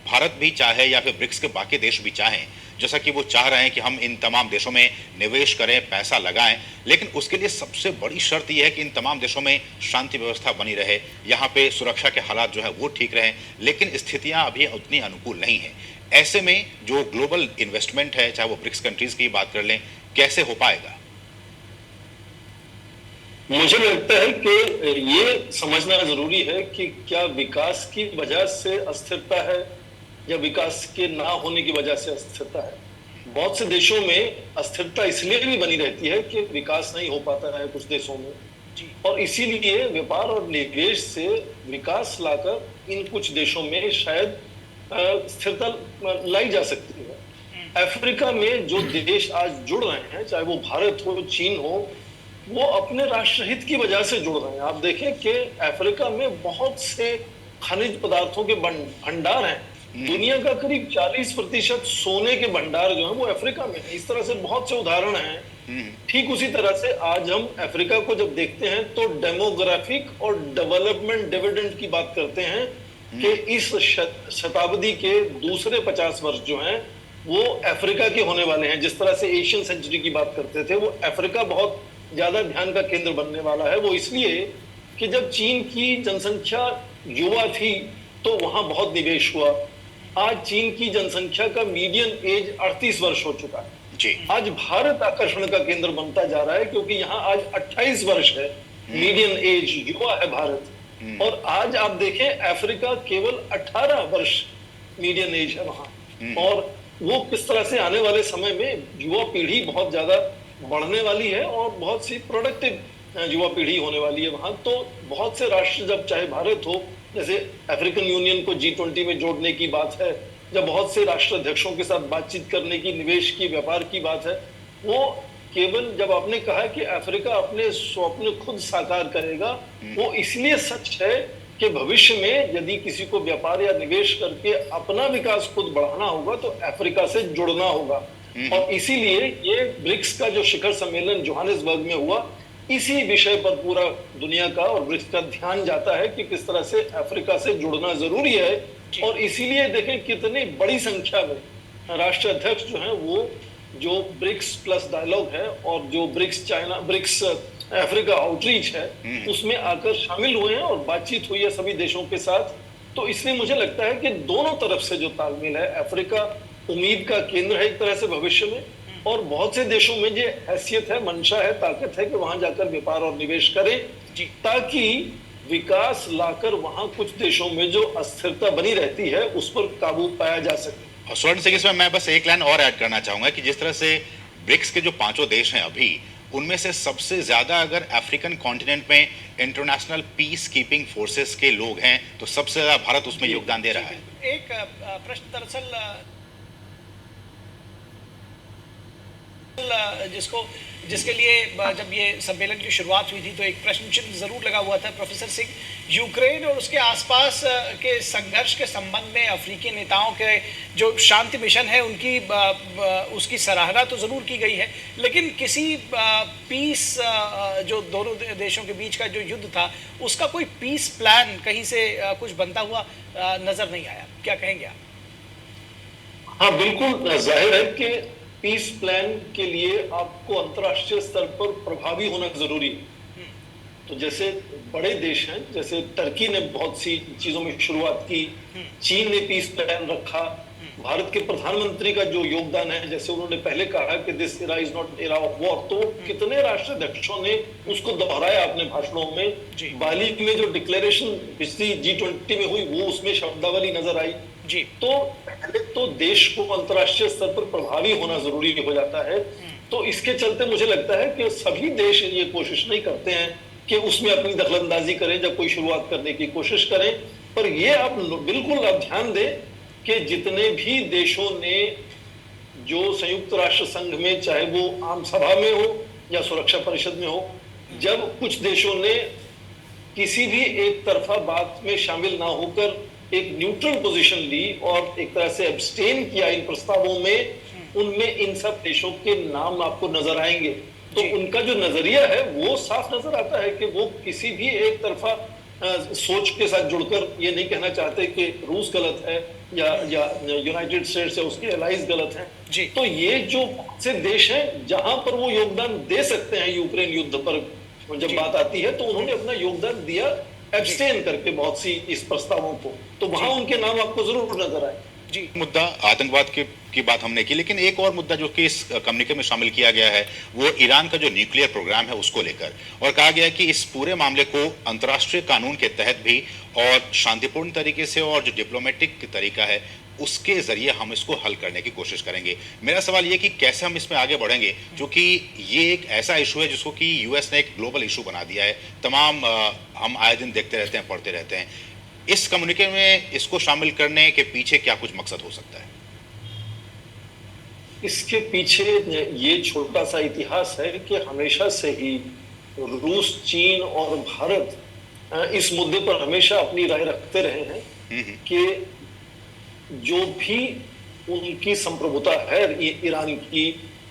भारत भी चाहे या फिर ब्रिक्स के बाकी देश भी चाहें, जैसा कि वो चाह रहे हैं कि हम इन तमाम देशों में निवेश करें, पैसा लगाएं, लेकिन उसके लिए सबसे बड़ी शर्त यह है कि इन तमाम देशों में शांति व्यवस्था बनी रहे, यहाँ पे सुरक्षा के हालात जो है वो ठीक रहें। लेकिन स्थितियां अभी उतनी अनुकूल नहीं है। ऐसे में जो ग्लोबल इन्वेस्टमेंट है, चाहे वो ब्रिक्स कंट्रीज की बात कर लें, कैसे हो पाएगा? मुझे लगता है कि ये समझना जरूरी है कि क्या विकास की वजह से अस्थिरता है या विकास के ना होने की वजह से अस्थिरता है। बहुत से देशों में अस्थिरता इसलिए भी बनी रहती है कि विकास नहीं हो पाता है कुछ देशों में, और इसीलिए व्यापार और निवेश से विकास लाकर इन कुछ देशों में शायद स्थिरता लाई जा सकती है। अफ्रीका में जो देश आज जुड़ रहे हैं, चाहे वो भारत हो, चीन हो, वो अपने राष्ट्रहित की वजह से जुड़ रहे हैं। आप देखें कि अफ्रीका में बहुत से खनिज पदार्थों के भंडार हैं। दुनिया का करीब 40% सोने के भंडार जो है वो अफ्रीका में है। इस तरह से बहुत से उदाहरण हैं। ठीक उसी तरह से आज हम अफ्रीका को जब देखते हैं तो डेमोग्राफिक और डेवलपमेंट डिविडेंड की बात करते हैं कि इस शताब्दी के दूसरे 50 वर्ष जो हैं वो अफ्रीका के होने वाले हैं। जिस तरह से एशियन सेंचुरी की बात करते थे, वो अफ्रीका बहुत ज्यादा ध्यान का केंद्र बनने वाला है। वो इसलिए कि जब चीन की जनसंख्या युवा थी तो वहां बहुत निवेश हुआ। आज चीन की जनसंख्या का मीडियन एज 38 वर्ष हो चुका है जी। आज भारत आकर्षण का केंद्र बनता जा रहा है, क्योंकि यहाँ आज 28 वर्ष है मीडियन एज, युवा है भारत। और आज आप देखें अफ्रीका केवल 18 वर्ष मीडियन एज है वहां। और वो किस तरह से आने वाले समय में युवा पीढ़ी बहुत ज्यादा बढ़ने वाली है और बहुत सी प्रोडक्टिव युवा पीढ़ी होने वाली है वहां। तो बहुत से राष्ट्र, जब चाहे भारत हो, जैसे अफ्रीकन यूनियन को G20 में जोड़ने की बात है, जब बहुत से राष्ट्राध्यक्षों के साथ बातचीत करने की, निवेश की, व्यापार की बात है, वो केवल जब आपने कहा कि अफ्रीका अपने स्वप्न खुद साकार करेगा, वो इसलिए सच है कि भविष्य में यदि किसी को व्यापार या निवेश करके अपना विकास खुद बढ़ाना होगा तो अफ्रीका से जुड़ना होगा। और इसीलिए ये ब्रिक्स का जो शिखर सम्मेलन जोहानिसबर्ग में हुआ, इसी विषय पर पूरा दुनिया का और ब्रिक्स का ध्यान जाता है कि किस तरह से अफ्रीका से जुड़ना जरूरी है। और इसीलिए देखें कितनी बड़ी संख्या में राष्ट्राध्यक्ष जो हैं वो जो ब्रिक्स प्लस डायलॉग है और जो ब्रिक्स अफ्रीका आउटरीच है उसमें आकर शामिल हुए हैं और बातचीत हुई है सभी देशों के साथ। तो इसलिए मुझे लगता है कि दोनों तरफ से जो तालमेल है, अफ्रीका उम्मीद का केंद्र है एक तरह से भविष्य में, और बहुत से देशों में ये हैसियत है, मंशा है, ताकत है कि वहां जाकर व्यापार और निवेश करें, ताकि विकास लाकर वहां कुछ देशों में जो अस्थिरता बनी रहती है उस पर काबू पाया जा सके। स्वर्ण सिंह, इसमें मैं बस एक लाइन और ऐड करना चाहूंगा कि जिस तरह से ब्रिक्स के जो 5 देश हैं अभी, उनमें से सबसे ज्यादा अगर अफ्रीकन कॉन्टिनेंट में इंटरनेशनल पीस कीपिंग फोर्सेस के लोग हैं तो सबसे ज्यादा भारत उसमें योगदान दे रहा है। एक प्रश्न दरअसल जिसके लिए जब ये सम्मेलन की शुरुआत हुई थी तो एक प्रश्न चिन्ह जरूर लगा हुआ था प्रोफेसर सिंह, यूक्रेन और उसके आसपास के संघर्ष के संबंध में अफ्रीकी नेताओं के जो शांति मिशन है उनकी उसकी सराहना तो जरूर की गई है, लेकिन किसी पीस जो दोनों देशों के बीच का जो युद्ध था उसका कोई पीस प्लान कहीं से कुछ बनता हुआ नजर नहीं आया। क्या कहेंगे आप? हाँ बिल्कुल, जाहिर है कि पीस प्लान के लिए आपको अंतर्राष्ट्रीय स्तर पर प्रभावी होना जरूरी है। तो जैसे बड़े देश हैं, जैसे टर्की ने बहुत सी चीजों में शुरुआत की, चीन ने पीस प्लान रखा, भारत के प्रधानमंत्री का जो योगदान है, जैसे उन्होंने पहले कहा कि this Ira is not era of war, तो कितने राष्ट्राध्यक्षों ने उसको दोहराया अपने भाषणों में। बाली में जो डिक्लेरेशन पिछली G20 में हुई, वो उसमें शब्दावली नजर आई जी। तो पहले तो देश को अंतर्राष्ट्रीय स्तर पर प्रभावी होना जरूरी हो जाता है। तो इसके चलते मुझे लगता है कि सभी देश ये कोशिश नहीं करते हैं कि उसमें अपनी दखलंदाजी करें जब कोई शुरुआत करने की कोशिश करें, पर ये आप बिल्कुल आप ध्यान दें कि जितने भी देशों ने जो संयुक्त राष्ट्र संघ में, चाहे वो आम सभा में हो या सुरक्षा परिषद में हो, जब कुछ देशों ने किसी भी एक तरफा बात में शामिल ना होकर एक न्यूट्रल पोजीशन ली और एक तरह से एब्सटेन किया इन प्रस्तावों में, उनमें इन सब देशों के नाम आपको नजर आएंगे। तो उनका जो नजरिया है वो साफ नजर आता है कि वो किसी भी एक तरफा सोच के साथ जुड़कर ये नहीं कहना चाहते कि रूस गलत है या यूनाइटेड स्टेट्स या उसके एलाइज गलत हैं। तो ये जो से देश हैं जहां पर वो योगदान दे सकते हैं, यूक्रेन युद्ध पर जब बात आती है तो उन्होंने अपना योगदान दिया एब्सटेन करके बहुत सी इस प्रस्तावों को, तो वहां उनके नाम आपको जरूर नजर आए। जी, मुद्दा आतंकवाद की बात हमने की, लेकिन एक और मुद्दा जो कि इस कम्युनिके में शामिल किया गया है वो ईरान का जो न्यूक्लियर प्रोग्राम है उसको लेकर, और कहा गया है कि इस पूरे मामले को अंतर्राष्ट्रीय कानून के तहत भी और शांतिपूर्ण तरीके से और जो डिप्लोमेटिक तरीका है उसके जरिए हम इसको हल करने की कोशिश करेंगे। मेरा सवाल ये कि कैसे हम इसमें आगे बढ़ेंगे, क्योंकि ये एक ऐसा इशू है जिसको कि यूएस ने एक ग्लोबल इशू बना दिया है, तमाम हम आए दिन देखते रहते हैं, पढ़ते रहते हैं। इस कम्युनिके में इसको शामिल करने के पीछे क्या कुछ मकसद हो सकता है? इसके पीछे ये छोटा सा इतिहास है कि हमेशा से ही रूस, चीन और भारत इस मुद्दे पर हमेशा अपनी राय रखते रहे हैं कि जो भी उनकी संप्रभुता है ईरान की,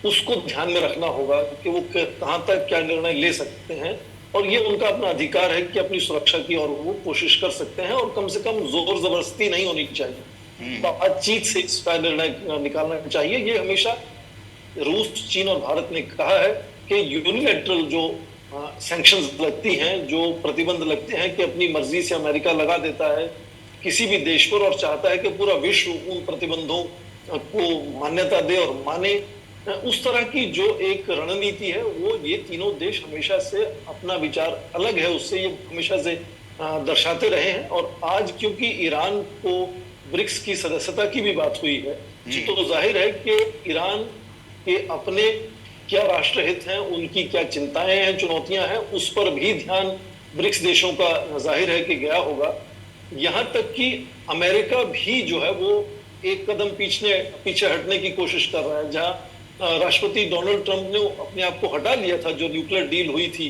उसको ध्यान में रखना होगा कि वो कहां तक क्या निर्णय ले सकते हैं, और ये उनका अपना अधिकार है कि अपनी सुरक्षा की और वो कोशिश कर सकते हैं, और कम से कम जोर जबरदस्ती नहीं होनी चाहिए, बातचीत से इसका निर्णय निकालना चाहिए। ये हमेशा रूस, चीन और भारत ने कहा है कि यूनिलैटरल जो सैंक्शंस लगती हैं, जो प्रतिबंध लगते हैं कि अपनी मर्जी से अमेरिका लगा देता है किसी भी देश पर और चाहता है कि पूरा विश्व उन प्रतिबंधों को मान्यता दे और माने, उस तरह की जो एक रणनीति है वो ये तीनों देश हमेशा से अपना विचार अलग है उससे ये हमेशा से दर्शाते रहे हैं। और आज क्योंकि ईरान को ब्रिक्स की सदस्यता की भी बात हुई है, तो जाहिर है कि ईरान के अपने क्या राष्ट्रहित हैं, उनकी क्या चिंताएं हैं, चुनौतियां हैं, उस पर भी ध्यान ब्रिक्स देशों का जाहिर है कि गया होगा। यहाँ तक कि अमेरिका भी जो है वो एक कदम पीछे हटने की कोशिश कर रहा है। जहाँ राष्ट्रपति डोनाल्ड ट्रंप ने अपने आप को हटा लिया था जो न्यूक्लियर डील हुई थी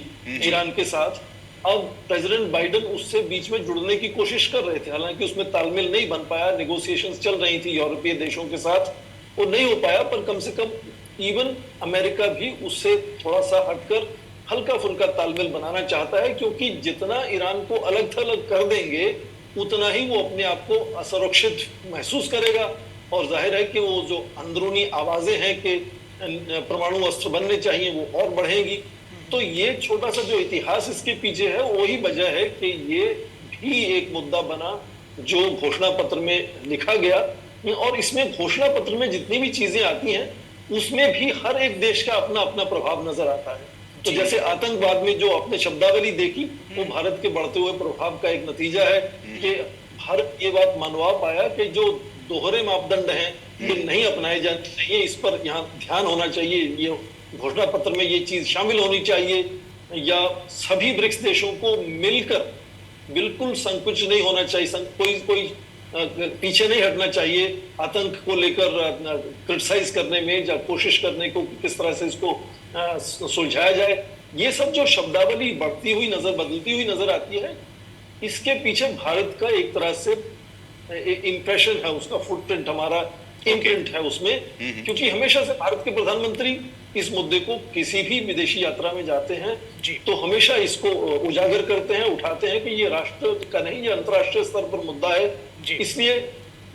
ईरान के साथ, अब प्रेसिडेंट बाइडेन उससे बीच में जुड़ने की कोशिश कर रहे थे, हालांकि उसमें तालमेल नहीं बन पाया, नेगोशिएशंस चल रही थी यूरोपीय देशों के साथ, वो नहीं हो पाया, पर कम से कम इवन अमेरिका भी उससे थोड़ा सा हटकर हल्का फुल्का तालमेल बनाना चाहता है, क्योंकि जितना ईरान को अलग थलग कर देंगे उतना ही वो अपने आप को असुरक्षित महसूस करेगा, और जाहिर है कि वो जो अंदरूनी आवाजें हैं कि परमाणु अस्त्र बनने चाहिए वो और बढ़ेगी। तो ये छोटा सा जो इतिहास इसके पीछे है वही वजह है कि ये भी एक मुद्दा बना जो घोषणा पत्र में लिखा गया, और इसमें घोषणा पत्र में जितनी भी चीजें आती हैं उसमें भी हर एक देश का अपना अपना प्रभाव नजर आता है। तो जैसे आतंकवाद में जो आपने शब्दावली देखी वो भारत के बढ़ते हुए प्रभाव का एक नतीजा है कि भारत ये बात मनवा पाया कि जो दोहरे मापदंड हैं ये नहीं अपनाए जाने चाहिए, इस पर यहाँ ध्यान होना चाहिए, ये घोषणा पत्र में ये चीज शामिल होनी चाहिए, या सभी ब्रिक्स देशों को मिलकर बिल्कुल संकुच नहीं होना चाहिए, कोई पीछे नहीं हटना चाहिए आतंक को लेकर क्रिटिसाइज करने में या कोशिश करने को किस तरह से इसको सुलझाया जाए। ये सब जो शब्दावली बढ़ती हुई बदलती हुई नजर आती है, इसके पीछे भारत का एक तरह से इंप्रेशन है, उसका फुटप्रिंट, हमारा इम्प्रिंट है उसमें, क्योंकि हमेशा से भारत के प्रधानमंत्री इस मुद्दे को किसी भी विदेशी यात्रा में जाते हैं तो हमेशा इसको उजागर करते हैं, उठाते हैं कि ये राष्ट्र का नहीं, ये अंतर्राष्ट्रीय स्तर पर मुद्दा है। इसलिए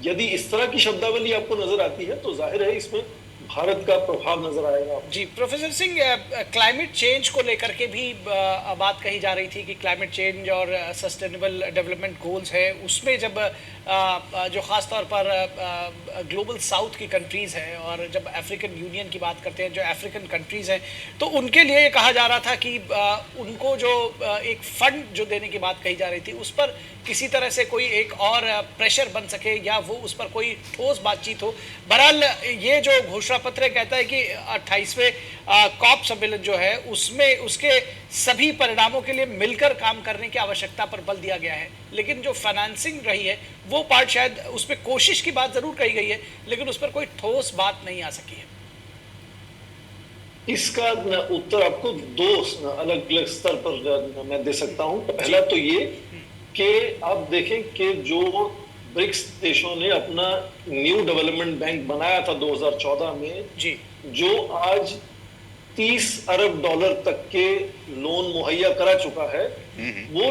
यदि इस तरह की शब्दावली आपको नजर आती है तो जाहिर है इसमें भारत का प्रभाव नजर आएगा। जी प्रोफेसर सिंह, क्लाइमेट चेंज को लेकर के भी बात कही जा रही थी कि क्लाइमेट चेंज और सस्टेनेबल डेवलपमेंट गोल्स है, उसमें जब जो ख़ास तौर पर ग्लोबल साउथ की कंट्रीज़ हैं और जब अफ्रीकन यूनियन की बात करते हैं, जो अफ्रीकन कंट्रीज़ हैं, तो उनके लिए कहा जा रहा था कि उनको जो एक फ़ंड जो देने की बात कही जा रही थी, उस पर किसी तरह से कोई एक और प्रेशर बन सके या वो उस पर कोई ठोस बातचीत हो। बहरहाल ये जो घोषणा पत्र कहता है कि 28वें कॉप सम्मेलन जो है उसमें उसके सभी परिणामों के लिए मिलकर काम करने की आवश्यकता पर बल दिया गया है, लेकिन जो फाइनेंसिंग रही है वो पार्ट शायद उस पर कोशिश की बात जरूर कही गई है, लेकिन उस पर कोई ठोस बात नहीं आ सकी है। इसका उत्तर आपको दो अलग अलग स्तर पर मैं दे सकता हूं। पहला तो ये कि आप देखें कि जो ब्रिक्स देशों ने अपना न्यू डेवलपमेंट बैंक बनाया था 2014 में जी, जो आज 30 अरब डॉलर तक के लोन मुहैया करा चुका है, वो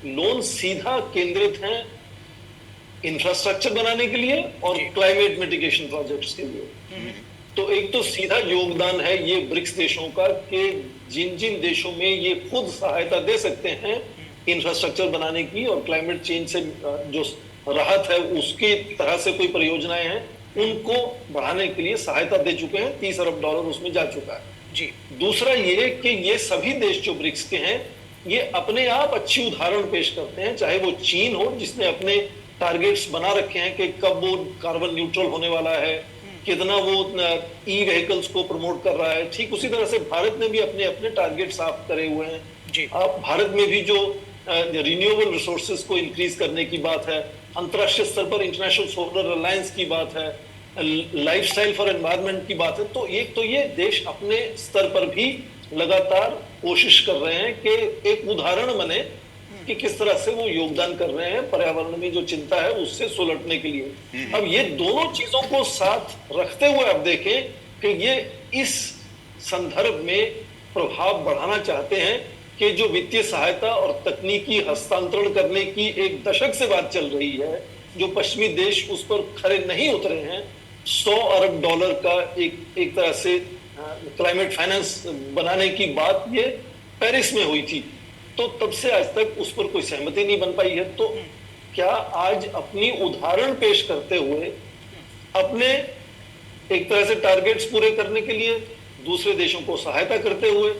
लोन सीधा केंद्रित हैं इंफ्रास्ट्रक्चर बनाने के लिए और क्लाइमेट मिटिगेशन प्रोजेक्ट्स के लिए। तो एक तो सीधा योगदान है ये ब्रिक्स देशों का कि जिन जिन देशों में ये खुद सहायता दे सकते हैं इंफ्रास्ट्रक्चर बनाने की और क्लाइमेट चेंज से जो राहत है उसकी तरह से कोई परियोजनाएं हैं, उनको बढ़ाने के लिए सहायता दे चुके हैं। 30 अरब डॉलर उसमें जा चुका है जी। दूसरा ये कि ये सभी देश जो ब्रिक्स के हैं ये अपने आप अच्छी उदाहरण पेश करते हैं, चाहे वो चीन हो जिसने अपने टारगेट्स बना रखे हैं कि कब वो कार्बन न्यूट्रल होने वाला है, कितना वो ई व्हीकल्स को प्रमोट कर रहा है। ठीक उसी तरह से भारत ने भी अपने अपने टारगेट साफ करे हुए हैं जी। आप भारत में भी जो रिन्यूएबल रिसोर्सेज को इंक्रीज करने की बात है, अंतरराष्ट्रीय स्तर पर इंटरनेशनल सोलर अलायंस की बात है, लाइफस्टाइल फॉर एनवायरनमेंट की बात है, तो ये देश अपने स्तर पर भी लगातार कोशिश कर रहे हैं कि एक उदाहरण बने कि किस तरह से वो योगदान कर रहे हैं पर्यावरण में जो चिंता है उससे सुलटने के लिए। अब ये दोनों चीजों को साथ रखते हुए आप देखें कि ये इस संदर्भ में प्रभाव बढ़ाना चाहते हैं कि जो वित्तीय सहायता और तकनीकी हस्तांतरण करने की एक दशक से बात चल रही है, जो पश्चिमी देश उस पर खरे नहीं उतरे हैं, 100 अरब डॉलर का एक तरह से क्लाइमेट फाइनेंस बनाने की बात ये पेरिस में हुई थी, तो तब से आज तक उस पर कोई सहमति नहीं बन पाई है। तो क्या आज अपनी उदाहरण पेश करते हुए अपने एक तरह से टारगेट्स पूरे करने के लिए दूसरे देशों को सहायता करते हुए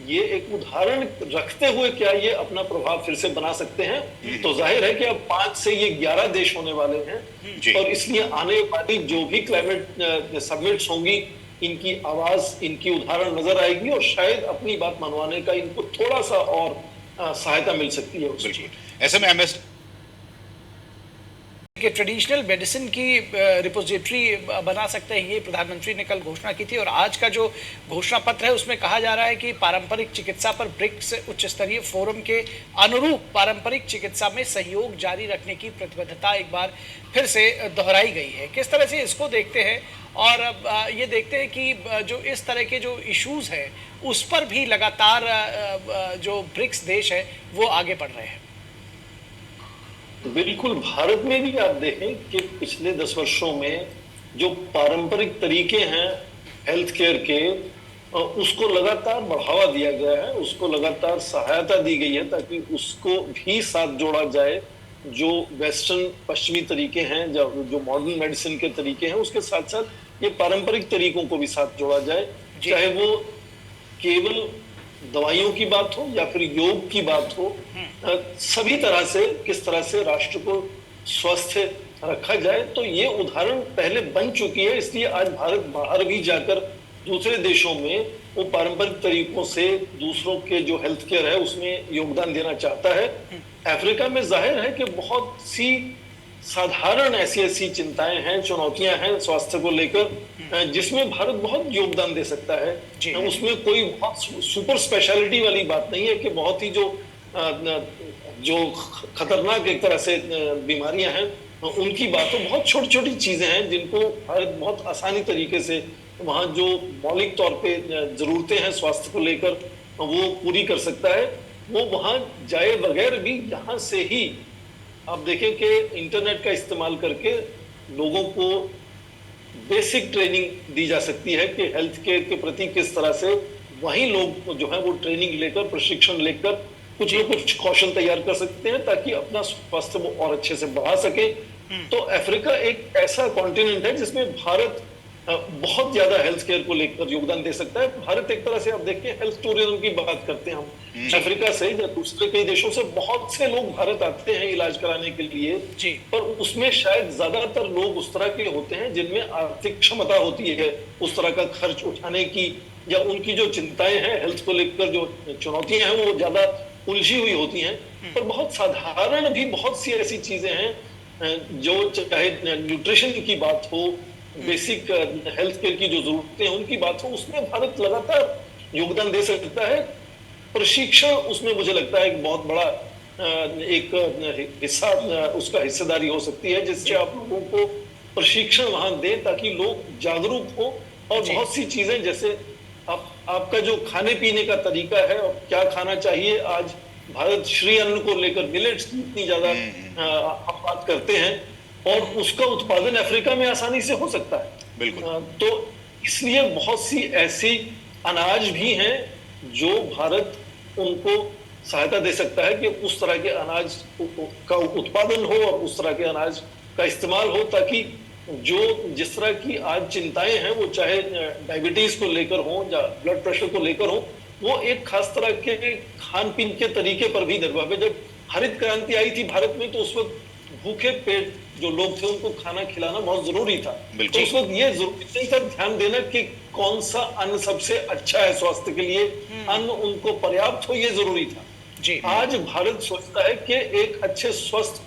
ये एक उदाहरण रखते हुए क्या ये अपना प्रभाव फिर से बना सकते हैं? तो जाहिर है कि अब 5 से ये 11 देश होने वाले हैं और इसलिए आने वाली जो भी क्लाइमेट समिट्स होंगी इनकी आवाज, इनकी उदाहरण नजर आएगी और शायद अपनी बात मनवाने का इनको थोड़ा सा और सहायता मिल सकती है उसकी। ऐसे में एमएस कि ट्रेडिशनल मेडिसिन की रिपोजिटरी बना सकते हैं, ये प्रधानमंत्री ने कल घोषणा की थी। और आज का जो घोषणा पत्र है उसमें कहा जा रहा है कि पारंपरिक चिकित्सा पर ब्रिक्स उच्च स्तरीय फोरम के अनुरूप पारंपरिक चिकित्सा में सहयोग जारी रखने की प्रतिबद्धता एक बार फिर से दोहराई गई है। किस तरह से इसको देखते हैं और ये देखते हैं कि जो इस तरह के जो इश्यूज हैं उस पर भी लगातार जो ब्रिक्स देश है वो आगे बढ़ रहे हैं। बिल्कुल, भारत में भी आप देखें कि पिछले 10 वर्षों में जो पारंपरिक तरीके हैं हेल्थ केयर के उसको लगातार बढ़ावा दिया गया है, उसको लगातार सहायता दी गई है ताकि उसको भी साथ जोड़ा जाए। जो वेस्टर्न पश्चिमी तरीके हैं, जो मॉडर्न मेडिसिन के तरीके हैं, उसके साथ साथ ये पारंपरिक तरीकों को भी साथ जोड़ा जाए, चाहे वो केवल दवाइयों की बात हो या फिर योग की बात हो। सभी तरह से किस तरह से राष्ट्र को स्वस्थ रखा जाए, तो ये उदाहरण पहले बन चुकी है। इसलिए आज भारत बाहर भी जाकर दूसरे देशों में वो पारंपरिक तरीकों से दूसरों के जो हेल्थ केयर है उसमें योगदान देना चाहता है। अफ्रीका में जाहिर है कि बहुत सी साधारण ऐसी चिंताएं हैं, चुनौतियां हैं स्वास्थ्य को लेकर, जिसमें भारत बहुत योगदान दे सकता है। उसमें कोई बहुत सुपर स्पेशलिटी वाली बात नहीं है कि बहुत ही जो खतरनाक एक तरह से बीमारियां हैं उनकी बात हो। बहुत छोटी छोटी चीजें हैं जिनको भारत बहुत आसानी तरीके से वहाँ जो मौलिक तौर पे जरूरतें हैं स्वास्थ्य को लेकर वो पूरी कर सकता है। वो वहाँ जाए बगैर भी यहाँ से ही आप देखें कि इंटरनेट का इस्तेमाल करके लोगों को बेसिक ट्रेनिंग दी जा सकती है कि हेल्थ केयर के प्रति किस तरह से वहीं लोग जो है वो ट्रेनिंग लेकर, प्रशिक्षण लेकर कुछ न कुछ कौशल तैयार कर सकते हैं ताकि अपना स्वास्थ्य वो और अच्छे से बढ़ा सके। तो अफ्रीका एक ऐसा कॉन्टिनेंट है जिसमें भारत बहुत ज्यादा हेल्थ केयर को लेकर योगदान दे सकता है। भारत एक तरह से आप देखिए हेल्थ टूरिज्म की बात करते हैं हम, अफ्रीका से या दूसरे कई देशों से बहुत से लोग भारत आते हैं इलाज कराने के लिए जी। पर उसमें शायद ज्यादातर लोग उस तरह के होते हैं जिनमें आर्थिक क्षमता होती है उस तरह का खर्च उठाने की, या उनकी जो चिंताएं हैं हेल्थ को लेकर, जो चुनौतियां हैं वो ज्यादा उलझी हुई होती हैं। पर बहुत साधारण भी बहुत सी ऐसी चीजें हैं जो चाहे न्यूट्रिशन की बात हो, बेसिक हेल्थ केयर की जो जरूरतें हैं उनकी बात हो, उसमें भारत लगातार योगदान दे सकता है। प्रशिक्षण उसमें मुझे लगता है एक बहुत बड़ा एक हिस्सा उसका हिस्सेदारी हो सकती है जिससे आप लोगों को प्रशिक्षण वहां दें ताकि लोग जागरूक हो। और बहुत सी चीजें जैसे आपका जो खाने पीने का तरीका है और क्या खाना चाहिए, आज भारत श्री अन्न को लेकर मिलेट्स की इतनी ज्यादा हम बात करते हैं और उसका उत्पादन अफ्रीका में आसानी से हो सकता है। बिल्कुल। तो इसलिए बहुत सी ऐसी अनाज भी हैं जो भारत उनको सहायता दे सकता है कि उस तरह के अनाज का उत्पादन हो और उस तरह के अनाज का इस्तेमाल हो ताकि जो जिस तरह की आज चिंताएं हैं वो चाहे डायबिटीज को लेकर हो या ब्लड प्रेशर को लेकर हो, वो एक खास तरह के खान पीन के तरीके पर भी निर्भर है। जब हरित क्रांति आई थी भारत में तो उस वक्त भूखे पेट जो लोग थे उनको खाना खिलाना बहुत जरूरी था। तो उस वक्त ये जरूरी नहीं था ध्यान देना कि कौन सा अन्न सबसे अच्छा है स्वास्थ्य के लिए, अन्न उनको पर्याप्त हो ये जरूरी था जी। आज भारत सोचता है कि एक अच्छे स्वस्थ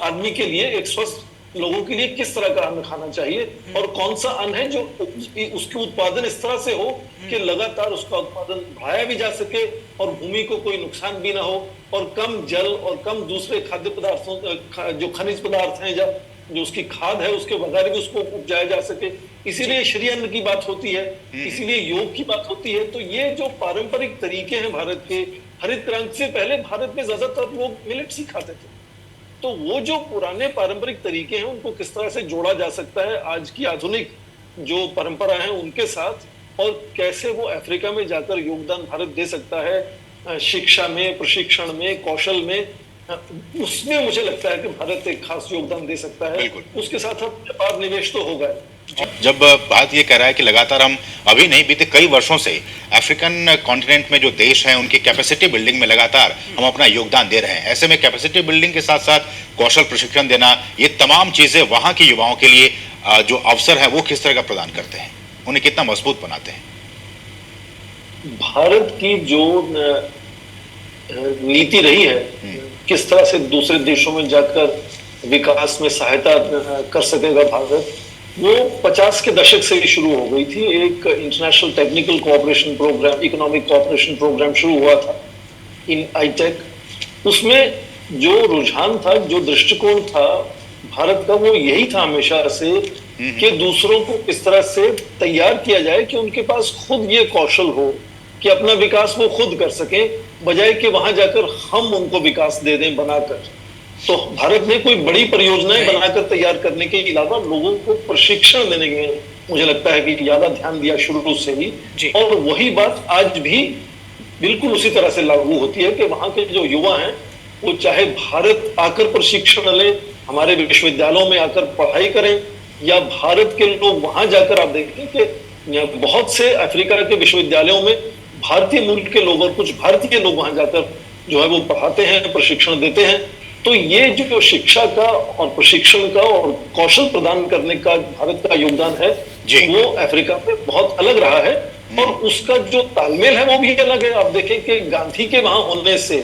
आदमी के लिए, एक स्वस्थ लोगों के लिए किस तरह का अन्न खाना चाहिए और कौन सा अन्न है जो उसके उत्पादन इस तरह से हो कि लगातार उसका उत्पादन बढ़ाया भी जा सके और भूमि को कोई नुकसान भी ना हो और कम जल और कम दूसरे खाद्य पदार्थों जो खनिज पदार्थ हैं या जो उसकी खाद है उसके बगैर भी उसको उपजाया जा सके। इसीलिए श्री अन्न की बात होती है, इसीलिए योग की बात होती है। तो ये जो पारंपरिक तरीके हैं भारत के, हरित क्रांति से पहले भारत में ज्यादातर लोग मिलेट्स ही खाते थे। तो वो जो पुराने पारंपरिक तरीके हैं उनको किस तरह से जोड़ा जा सकता है आज की आधुनिक जो परंपरा है उनके साथ, और कैसे वो अफ्रीका में जाकर योगदान भारत दे सकता है शिक्षा में, प्रशिक्षण में, कौशल में, उसमें मुझे लगता है कि भारत एक खास योगदान दे सकता है। उसके साथ अब व्यापार निवेश तो होगा। जब बात ये कह रहा है कि लगातार हम अभी नहीं बीते कई वर्षों से अफ्रीकन कॉन्टिनेंट में जो देश हैं उनकी कैपेसिटी बिल्डिंग में लगातार हम अपना योगदान दे रहे हैं, ऐसे में कैपेसिटी बिल्डिंग के साथ साथ कौशल प्रशिक्षण देना, ये तमाम चीजें वहां के युवाओं के लिए जो अवसर है वो किस तरह का प्रदान करते हैं, उन्हें कितना मजबूत बनाते हैं? भारत की जो नीति रही है किस तरह से दूसरे देशों में जाकर विकास में सहायता कर सकेगा भारत, वो 50 के दशक से ही शुरू हो गई थी। एक international technical cooperation programme, economic cooperation programme शुरू हुआ था इन आईटेक। उसमें जो रुझान था, जो दृष्टिकोण था भारत का, वो यही था हमेशा से कि दूसरों को किस तरह से तैयार किया जाए कि उनके पास खुद ये कौशल हो कि अपना विकास वो खुद कर सके, बजाय कि वहां जाकर हम उनको विकास दे दें बनाकर। तो भारत ने कोई बड़ी परियोजनाएं बनाकर तैयार करने के अलावा लोगों को प्रशिक्षण देने में मुझे लगता है कि ज्यादा ध्यान दिया शुरू से ही। और वही बात आज भी बिल्कुल उसी तरह से लागू होती है कि वहां के जो युवा हैं वो चाहे भारत आकर प्रशिक्षण लें, हमारे विश्वविद्यालयों में आकर पढ़ाई करें, या भारत के लोग वहां जाकर आप देखें कि बहुत से अफ्रीका के विश्वविद्यालयों में भारतीय मूल के लोग और कुछ भारतीय लोग वहां जाकर जो है वो पढ़ाते हैं, प्रशिक्षण देते हैं। तो ये जो शिक्षा का और प्रशिक्षण का और कौशल प्रदान करने का भारत का योगदान है वो अफ्रीका में बहुत अलग रहा है और उसका जो तालमेल है वो भी अलग है। आप देखें कि गांधी के वहां होने से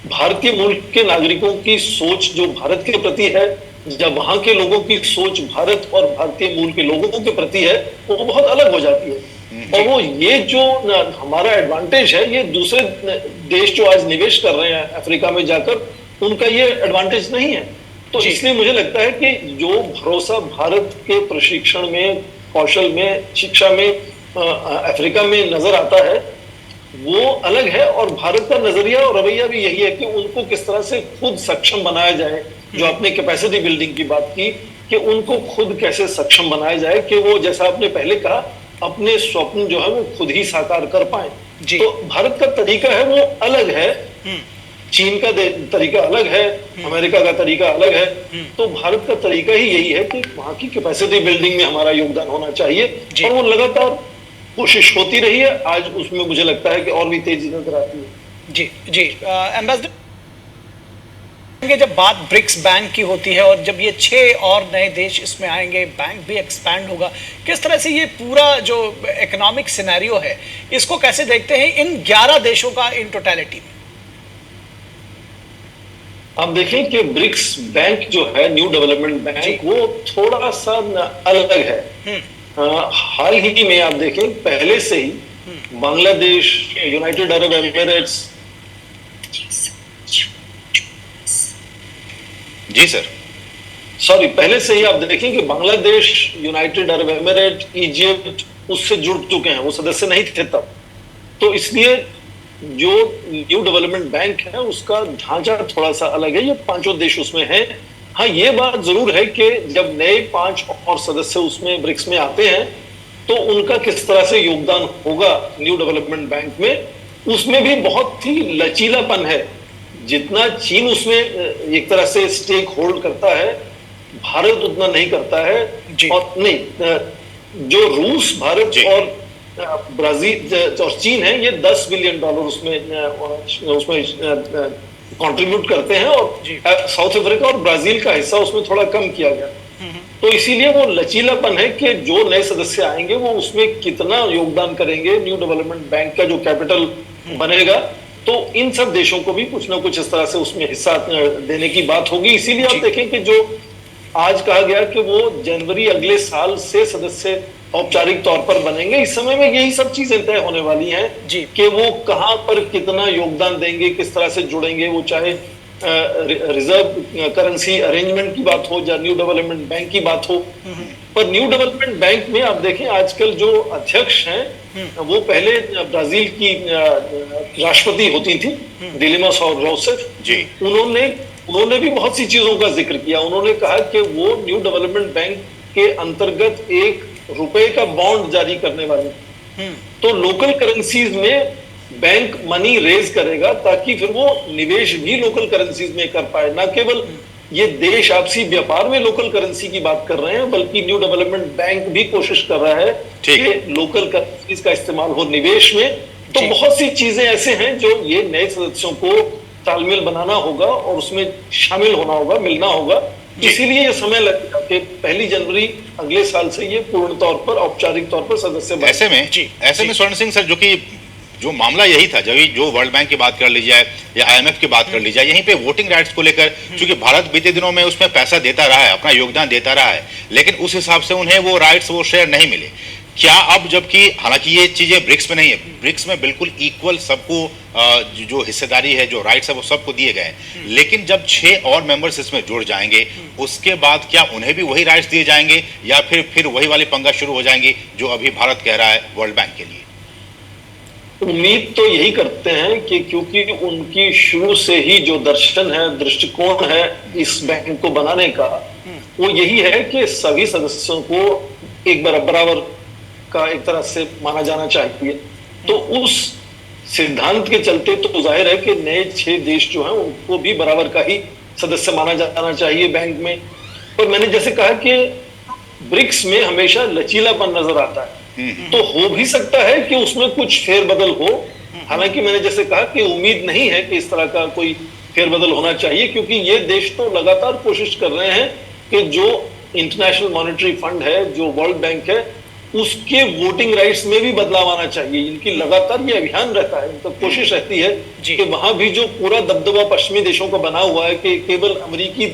भारतीय मूल के नागरिकों की सोच जो भारत के प्रति है, जब वहां के लोगों की सोच भारत और भारतीय मूल के लोगों के प्रति है, वो बहुत अलग हो जाती है। और वो ये जो हमारा एडवांटेज है, ये दूसरे देश जो आज निवेश कर रहे हैं अफ्रीका में जाकर, उनका ये एडवांटेज नहीं है। तो इसलिए मुझे लगता है कि जो भरोसा भारत के प्रशिक्षण में, कौशल में, शिक्षा में अफ्रीका में नजर आता है, वो अलग है। और भारत का नजरिया और रवैया भी यही है कि उनको किस तरह से खुद सक्षम बनाया जाए, जो आपने कैपेसिटी बिल्डिंग की बात की, कि उनको खुद कैसे सक्षम बनाया जाए कि वो, जैसा आपने पहले कहा, अपने स्वप्न जो है वो खुद ही साकार कर पाए। तो भारत का तरीका है वो अलग है, चीन का तरीका अलग है, अमेरिका का तरीका अलग है। तो भारत का तरीका ही यही है कि वहां की कैपेसिटी बिल्डिंग में हमारा योगदान होना चाहिए, और वो लगातार कोशिश होती रही है। आज उसमें मुझे लगता है कि और भी तेजी नजर आती है। जी जी, एम्बेसडर, जब बात ब्रिक्स बैंक की होती है और जब ये 6 और नए देश इसमें आएंगे, बैंक भी एक्सपैंड होगा, किस तरह से ये पूरा जो इकोनॉमिक सिनेरियो है इसको कैसे देखते हैं इन 11 देशों का इन टोटलिटी में? आप देखें कि ब्रिक्स बैंक जो है, न्यू डेवलपमेंट बैंक, वो थोड़ा सा अलग है। हाल ही में आप देखें, पहले से ही बांग्लादेश, यूनाइटेड अरब एमिरेट्स, जी सर, सॉरी, पहले से ही आप देखें कि Bangladesh, United Arab emirate, Egypt उससे जुड़ चुके हैं, वो सदस्य नहीं थे तब। तो इसलिए जो न्यू डेवलपमेंट बैंक है उसका ढांचा थोड़ा सा अलग है, ये 5 देश उसमें हैं। हाँ, ये बात जरूर है कि जब नए 5 और सदस्य उसमें ब्रिक्स में आते हैं तो उनका किस तरह से योगदान होगा न्यू डेवलपमेंट बैंक में, उसमें भी बहुत ही लचीलापन है। जितना चीन उसमें एक तरह से स्टेक होल्ड करता है, भारत उतना नहीं करता है। और नहीं, जो रूस, भारत और ब्राजील और चीन है, ये $10 बिलियन उसमें कंट्रीब्यूट करते हैं, और साउथ अफ्रीका और ब्राजील का हिस्सा उसमें थोड़ा कम किया गया। तो इसीलिए वो लचीलापन है कि जो नए सदस्य आएंगे वो उसमें कितना योगदान करेंगे, न्यू डेवलपमेंट बैंक का जो कैपिटल बनेगा। तो इन सब देशों को भी कुछ ना कुछ इस तरह से उसमें हिस्सा देने की बात होगी। इसीलिए आप देखें कि जो आज कहा गया कि वो जनवरी अगले साल से सदस्य औपचारिक तौर पर बनेंगे, इस समय में यही सब चीजें तय होने वाली हैं कि वो कहां पर कितना योगदान देंगे, किस तरह से जुड़ेंगे। वो चाहे रिजर्व करेंसी अरेंजमेंट की बात हो या न्यू डेवलपमेंट बैंक की बात हो। पर न्यू डेवलपमेंट बैंक में आप देखें, आजकल जो अध्यक्ष हैं वो पहले ब्राजील की राष्ट्रपति होती थी, दिलेमा रोसेफ जी। उन्होंने भी बहुत सी चीजों का जिक्र किया। उन्होंने कहा कि वो न्यू डेवलपमेंट बैंक के अंतर्गत ₹1 का बॉन्ड जारी करने वाले। तो लोकल करेंसीज में बैंक मनी रेज करेगा ताकि फिर वो निवेश भी लोकल करेंसीज में कर पाए। ना केवल ये देश आपसी व्यापार में लोकल करेंसी की बात कर रहे हैं, बल्कि न्यू डेवलपमेंट बैंक भी कोशिश कर रहा है कि लोकल करेंसीज का इस्तेमाल हो निवेश में। तो बहुत सी चीजें ऐसे हैं जो ये नए सदस्यों को तालमेल बनाना होगा और उसमें शामिल होना होगा, मिलना होगा। इसीलिए ये समय लगेगा कि 1 जनवरी अगले साल से ये पूर्ण तौर पर, औपचारिक तौर पर सदस्य बने। ऐसे में स्वर्ण सिंह सर, जो मामला यही था, जब जो वर्ल्ड बैंक की बात कर ली जाए या IMF की बात कर ली जाए, यहीं पे वोटिंग राइट्स को लेकर, क्योंकि भारत बीते दिनों में उसमें पैसा देता रहा है, अपना योगदान देता रहा है, लेकिन उस हिसाब से उन्हें वो राइट्स, वो शेयर नहीं मिले। क्या अब, जबकि हालांकि ये चीजें ब्रिक्स में नहीं है, ब्रिक्स में बिल्कुल इक्वल सबको जो हिस्सेदारी है, जो राइट्स है, वो सबको दिए गए, लेकिन जब 6 और मेंबर्स इसमें जुड़ जाएंगे उसके बाद क्या उन्हें भी वही राइट्स दिए जाएंगे या फिर वही वाली पंगा शुरू हो जाएंगी जो अभी भारत कह रहा है वर्ल्ड बैंक के लिए? उम्मीद तो यही करते हैं कि क्योंकि उनकी शुरू से ही जो दर्शन है, दृष्टिकोण है इस बैंक को बनाने का, वो यही है कि सभी सदस्यों को एक बराबर का एक तरह से माना जाना चाहिए। तो उस सिद्धांत के चलते तो जाहिर है कि नए 6 देश जो हैं उनको भी बराबर का ही सदस्य माना जाना चाहिए बैंक में। पर मैंने जैसे कहा कि ब्रिक्स में हमेशा लचीलापन नजर आता है, तो हो भी सकता है कि उसमें कुछ फेरबदल हो। हालांकि मैंने जैसे कहा कि उम्मीद नहीं है कि इस तरह का कोई फेरबदल होना चाहिए, क्योंकि ये देश तो लगातार कोशिश कर रहे हैं कि जो इंटरनेशनल मॉनेटरी फंड है, जो वर्ल्ड बैंक है, उसके वोटिंग राइट्स में भी बदलाव आना चाहिए। इनकी लगातार ये अभियान रहता है, इनकी कोशिश रहती है कि वहां भी जो पूरा दबदबा पश्चिमी देशों का बना हुआ है कि केवल अमेरिकी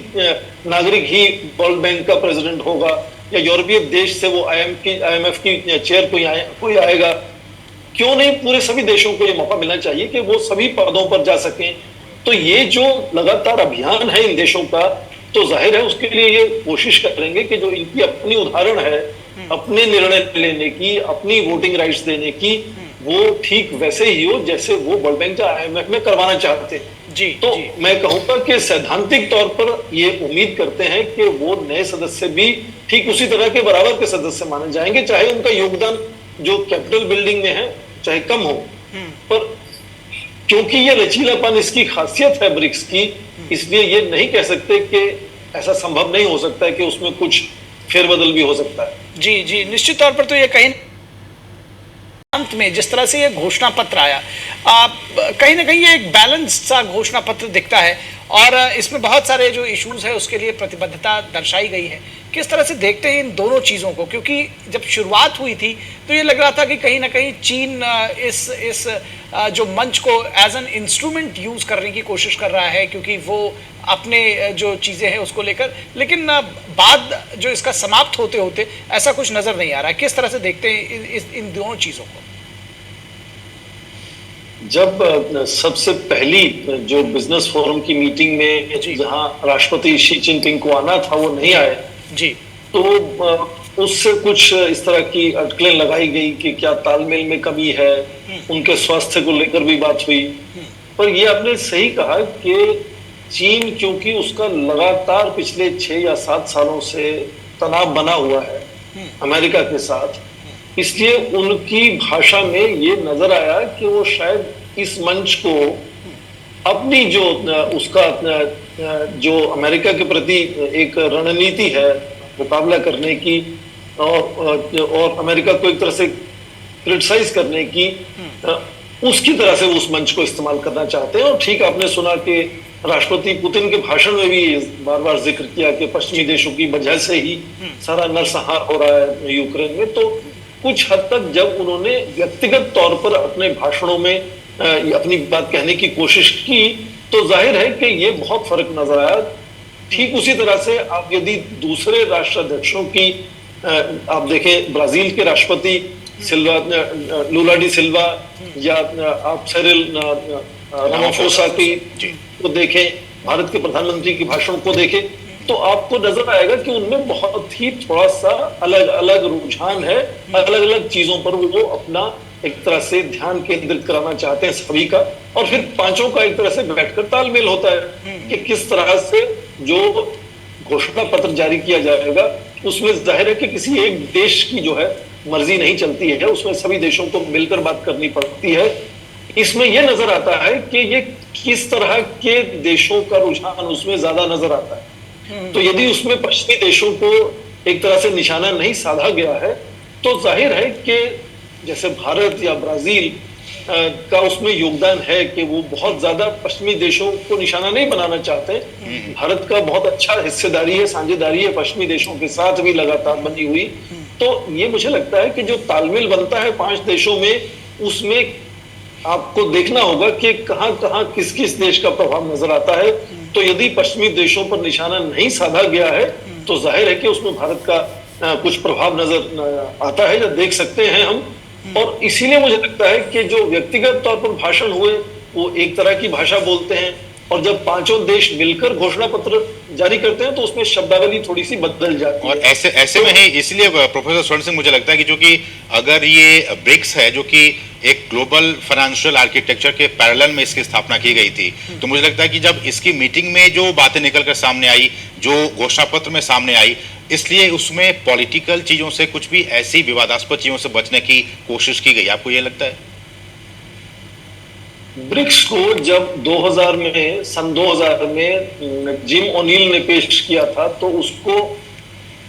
नागरिक ही वर्ल्ड बैंक का प्रेसिडेंट होगा या यूरोपीय देश से वो IMF की चेयर कोई आएगा, क्यों नहीं पूरे सभी देशों को ये मौका मिलना चाहिए कि वो सभी पदों पर जा सकें। तो ये जो लगातार अभियान है इन देशों का, तो जाहिर है उसके लिए ये कोशिश करेंगे कि जो इनकी अपनी उदाहरण है, अपने निर्णय लेने की, अपनी वोटिंग राइट्स देने की, वो ठीक वैसे ही हो जैसे वो वर्ल्ड बैंक या IMF में करवाना चाहते हैं। जी तो जी मैं कहूंगा कि सैद्धांतिक तौर पर ये उम्मीद करते हैं कि वो नए सदस्य भी ठीक उसी तरह के बराबर के सदस्य माने जाएंगे, चाहे उनका योगदान जो कैपिटल बिल्डिंग में है चाहे कम हो। पर क्योंकि ये लचीलापन इसकी खासियत है ब्रिक्स की, इसलिए ये नहीं कह सकते कि ऐसा संभव नहीं हो सकता है कि उसमें कुछ फेरबदल भी हो सकता है। जी जी, निश्चित तौर पर तो ये कहीं अंत में जिस तरह से ये घोषणा पत्र आया, कहीं ना कहीं ये एक बैलेंस सा घोषणा पत्र दिखता है और इसमें बहुत सारे जो इश्यूज है उसके लिए प्रतिबद्धता दर्शाई गई है। किस तरह से देखते हैं इन दोनों चीज़ों को, क्योंकि जब शुरुआत हुई थी तो ये लग रहा था कि कहीं ना कहीं चीन इस जो मंच को एज एन इंस्ट्रूमेंट यूज करने की कोशिश कर रहा है, क्योंकि वो अपने जो चीज़ें हैं उसको लेकर, लेकिन बाद जो इसका समाप्त होते होते ऐसा कुछ नजर नहीं आ रहा है। किस तरह से देखते हैं इन दोनों चीज़ों को? जब सबसे पहली जो बिजनेस फोरम की मीटिंग में जहां राष्ट्रपति शी जिनपिंग को आना था वो नहीं आए जी, तो उससे कुछ इस तरह की अटकलें लगाई गई कि क्या तालमेल में कमी है, उनके स्वास्थ्य को लेकर भी बात हुई। पर ये आपने सही कहा कि चीन क्योंकि उसका लगातार पिछले 6 या 7 सालों से तनाव बना हुआ है अमेरिका के साथ, इसलिए उनकी भाषा में ये नजर आया कि वो शायद इस मंच को अपनी जो उसका जो अमेरिका के प्रति एक रणनीति है मुकाबला करने की और अमेरिका को एक तरह से क्रिटिसाइज करने की, उसकी तरह से उस मंच को इस्तेमाल करना चाहते हैं। और ठीक आपने सुना कि राष्ट्रपति पुतिन के भाषण में भी बार बार जिक्र किया कि पश्चिमी देशों की वजह से ही सारा नरसंहार हो रहा है यूक्रेन में। तो कुछ हद तक जब उन्होंने व्यक्तिगत तौर पर अपने भाषणों में अपनी बात कहने की कोशिश की तो जाहिर है कि ये बहुत फर्क नजर आया। ठीक उसी तरह से आप यदि दूसरे राष्ट्राध्यक्षों की आप देखें, ब्राजील के राष्ट्रपति सिल्वा लूला डी सिल्वा या आप सिरिल रामाफोसा की को देखें, भारत के प्रधानमंत्री के भाषण को देखें, तो आपको नजर आएगा कि उनमें बहुत ही थोड़ा सा अलग अलग रुझान है, अलग अलग चीजों पर वो अपना एक तरह से ध्यान केंद्रित कराना चाहते हैं सभी का। और फिर पांचों का एक तरह से बैठकर तालमेल होता है कि किस तरह से जो घोषणा पत्र जारी किया जाएगा उसमें जाहिर है कि किसी एक देश की जो है मर्जी नहीं चलती है, उसमें सभी देशों को मिलकर बात करनी पड़ती है। इसमें यह नजर आता है कि ये किस तरह के देशों का रुझान उसमें ज्यादा नजर आता है। तो यदि उसमें पश्चिमी देशों को एक तरह से निशाना नहीं साधा गया है तो जाहिर है कि जैसे भारत या ब्राजील का उसमें योगदान है कि वो बहुत ज्यादा पश्चिमी देशों को निशाना नहीं बनाना चाहते। भारत का बहुत अच्छा हिस्सेदारी है, साझेदारी है पश्चिमी देशों के साथ भी लगातार बनी हुई। तो ये मुझे लगता है कि जो तालमेल बनता है 5 देशों में, उसमें आपको देखना होगा कि कहां कहां किस किस देश का प्रभाव नजर आता है। तो यदि पश्चिमी देशों पर निशाना नहीं साधा गया है तो जाहिर है कि उसमें भारत का कुछ प्रभाव नजर आता है या देख सकते हैं हम। और इसीलिए मुझे लगता है कि जो व्यक्तिगत तौर पर भाषण हुए वो एक तरह की भाषा बोलते हैं और जब पांचों देश मिलकर घोषणा पत्र जारी करते हैं तो उसमें शब्दावली थोड़ी सी बदल जाती है। और ऐसे में ही इसलिए प्रोफेसर स्वर्ण सिंह मुझे लगता है कि जो कि अगर ये ब्रिक्स है जो कि एक ग्लोबल फाइनेंशियल आर्किटेक्चर के पैरेलल में इसकी स्थापना की गई थी, तो मुझे लगता है कि जब इसकी मीटिंग में जो बातें निकलकर सामने आई, जो घोषणा पत्र में सामने आई, इसलिए उसमें पॉलिटिकल चीजों से, कुछ भी ऐसी विवादास्पद चीजों से बचने की कोशिश की गई। आपको यह लगता है? ब्रिक्स को जब 2000 में सन 2000 में जिम ओनील ने पेश किया था तो उसको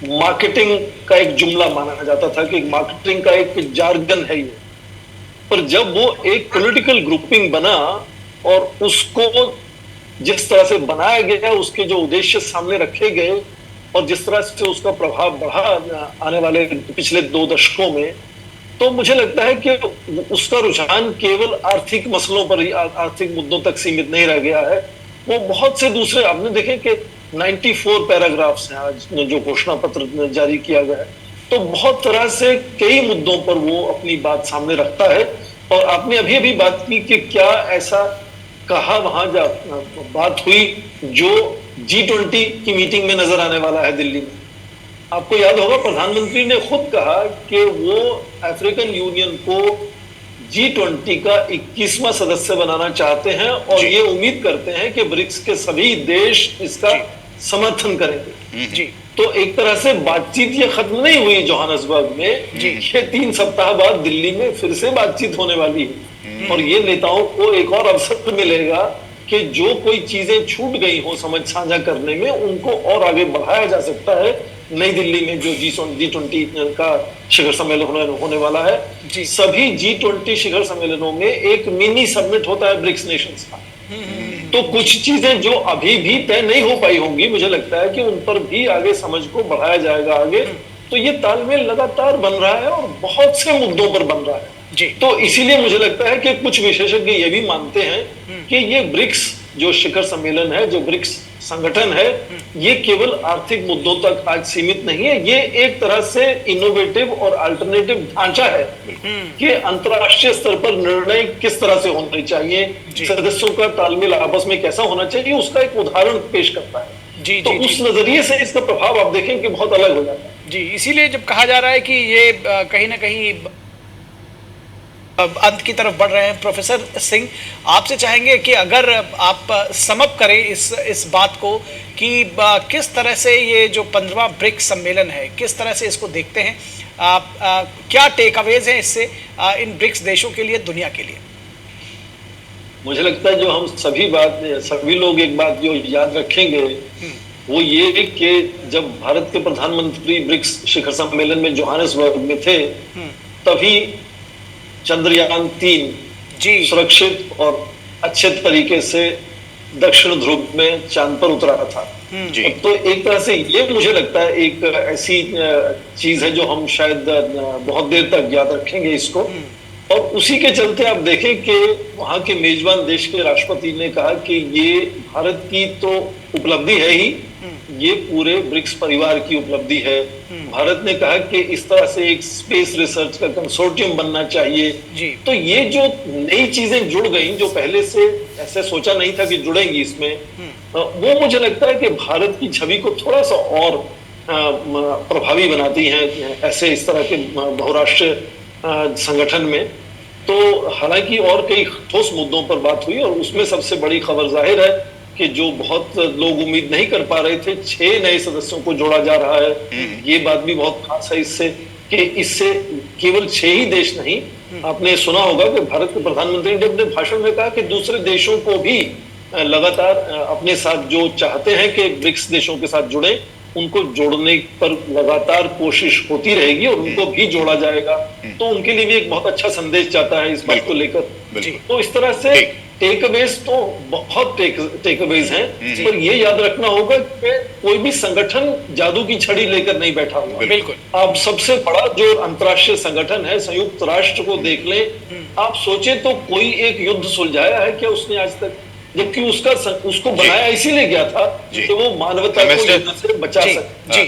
मार्केटिंग का एक जुमला माना जाता था कि मार्केटिंग का एक जार्गन है ये। पर जब वो एक पॉलिटिकल ग्रुपिंग बना और उसको जिस तरह से बनाया गया, उसके जो उद्देश्य सामने रखे गए और जिस तरह से उसका प्रभाव बढ़ा आने वाले पिछले 2 दशकों में, तो मुझे लगता है कि उसका रुझान केवल आर्थिक मसलों पर ही, आर्थिक मुद्दों तक सीमित नहीं रह गया है। वो बहुत से दूसरे, आपने देखे कि 94 पैराग्राफ्स हैं आज जो घोषणा पत्र जारी किया गया है, तो बहुत तरह से कई मुद्दों पर वो अपनी बात सामने रखता है। और आपने अभी अभी बात की कि क्या ऐसा कहा वहां बात हुई जो G20 की मीटिंग में नजर आने वाला है दिल्ली में। आपको याद होगा प्रधानमंत्री ने खुद कहा कि वो अफ्रीकन यूनियन को G20 का 21वां सदस्य बनाना चाहते हैं और ये उम्मीद करते हैं कि ब्रिक्स के सभी देश इसका समर्थन करेंगे। जी तो एक तरह से बातचीत ये खत्म नहीं हुई जोहानसबर्ग में, ये 3 सप्ताह बाद दिल्ली में फिर से बातचीत होने वाली है और ये नेताओं को एक और अवसर मिलेगा कि जो कोई चीजें छूट गई हो समझ साझा करने में, उनको और आगे बढ़ाया जा सकता है। नई दिल्ली में जो G20 का शिखर सम्मेलन होने वाला है, सभी G20 शिखर सम्मेलनों में एक मिनी समिट होता है ब्रिक्स नेशंस का। तो कुछ चीजें जो अभी भी तय नहीं हो पाई होंगी, मुझे लगता है कि उन पर भी आगे समझ को बढ़ाया जाएगा आगे। तो ये तालमेल लगातार बन रहा है और बहुत से मुद्दों पर बन रहा है जी। तो इसीलिए मुझे लगता है कि कुछ विशेषज्ञ ये भी मानते हैं कि ये ब्रिक्स जो शिखर सम्मेलन है, जो ब्रिक्स संगठन है, ये केवल आर्थिक मुद्दों तक आज सीमित नहीं है। ये एक तरह से इनोवेटिव और अल्टरनेटिव ढांचा है कि अंतरराष्ट्रीय स्तर पर निर्णय किस तरह से होने चाहिए, सदस्यों का तालमेल आपस में कैसा होना चाहिए, उसका एक उदाहरण पेश करता है। जी तो उस नजरिए से इसका प्रभाव आप देखें कि बहुत अलग हो जाता है। जी, इसीलिए जब कहा जा रहा है कि ये कहीं ना कहीं अंत की तरफ बढ़ रहे हैं, प्रोफेसर सिंह आपसे चाहेंगे कि अगर आप समअप करें इस बात को कि किस तरह से ये जो 15वां ब्रिक्स सम्मेलन है, किस तरह से इसको देखते हैं, क्या टेक अवेज हैं इससे इन ब्रिक्स देशों के लिए, दुनिया के लिए? मुझे लगता है जो हम सभी लोग एक बात जो याद रखेंगे वो ये कि जब भारत के प्रधानमंत्री ब्रिक्स शिखर सम्मेलन में जोहानसबर्ग में थे, तभी चंद्रयान 3 सुरक्षित और अच्छे तरीके से दक्षिण ध्रुव में चांद पर उतरा था। तो एक तरह से ये मुझे लगता है एक ऐसी चीज है जो हम शायद बहुत देर तक याद रखेंगे इसको। और उसी के चलते आप देखें कि वहां के मेजबान देश के राष्ट्रपति ने कहा कि ये भारत की तो उपलब्धि है ही, ये पूरे ब्रिक्स परिवार की उपलब्धि है। भारत ने कहा कि इस तरह से एक स्पेस रिसर्च का कंसोर्टियम बनना चाहिए। तो ये जो नई चीजें जुड़ गई, जो पहले से ऐसे सोचा नहीं था कि जुड़ेंगी इसमें, वो मुझे लगता है कि भारत की छवि को थोड़ा सा और प्रभावी बनाती हैं ऐसे इस तरह के बहुराष्ट्रीय संगठन में। तो हालांकि और कई ठोस मुद्दों पर बात हुई और उसमें सबसे बड़ी खबर जाहिर है कि जो बहुत लोग उम्मीद नहीं कर पा रहे थे, 6 नए सदस्यों को जोड़ा जा रहा है। ये बात भी बहुत खास है इससे कि इससे केवल 6 ही देश नहीं, आपने सुना होगा कि भारत के प्रधानमंत्री ने अपने भाषण में कहा कि दूसरे देशों को भी लगातार अपने साथ जो चाहते हैं कि ब्रिक्स देशों के साथ जुड़े, उनको जोड़ने पर लगातार कोशिश होती रहेगी और उनको भी जोड़ा जाएगा। तो उनके लिए भी एक बहुत अच्छा संदेश जाता है इस बात को लेकर। तो इस तरह से टेक अवेज तो बहुत टेक अवेज हैं, पर ये याद रखना होगा कि कोई भी संगठन जादू की छड़ी लेकर नहीं बैठा हुआ। बिल्कुल। आप सबसे बड़ा जो अंतर्राष्ट्रीय संगठन है संयुक्त राष्ट्र को देख लें, आप सोचे तो कोई एक युद्ध सुलझाया है क्या उसने आज तक? जबकि उसको बनाया इसीलिए गया था कि वो मानवता को युद्ध से बचा सके।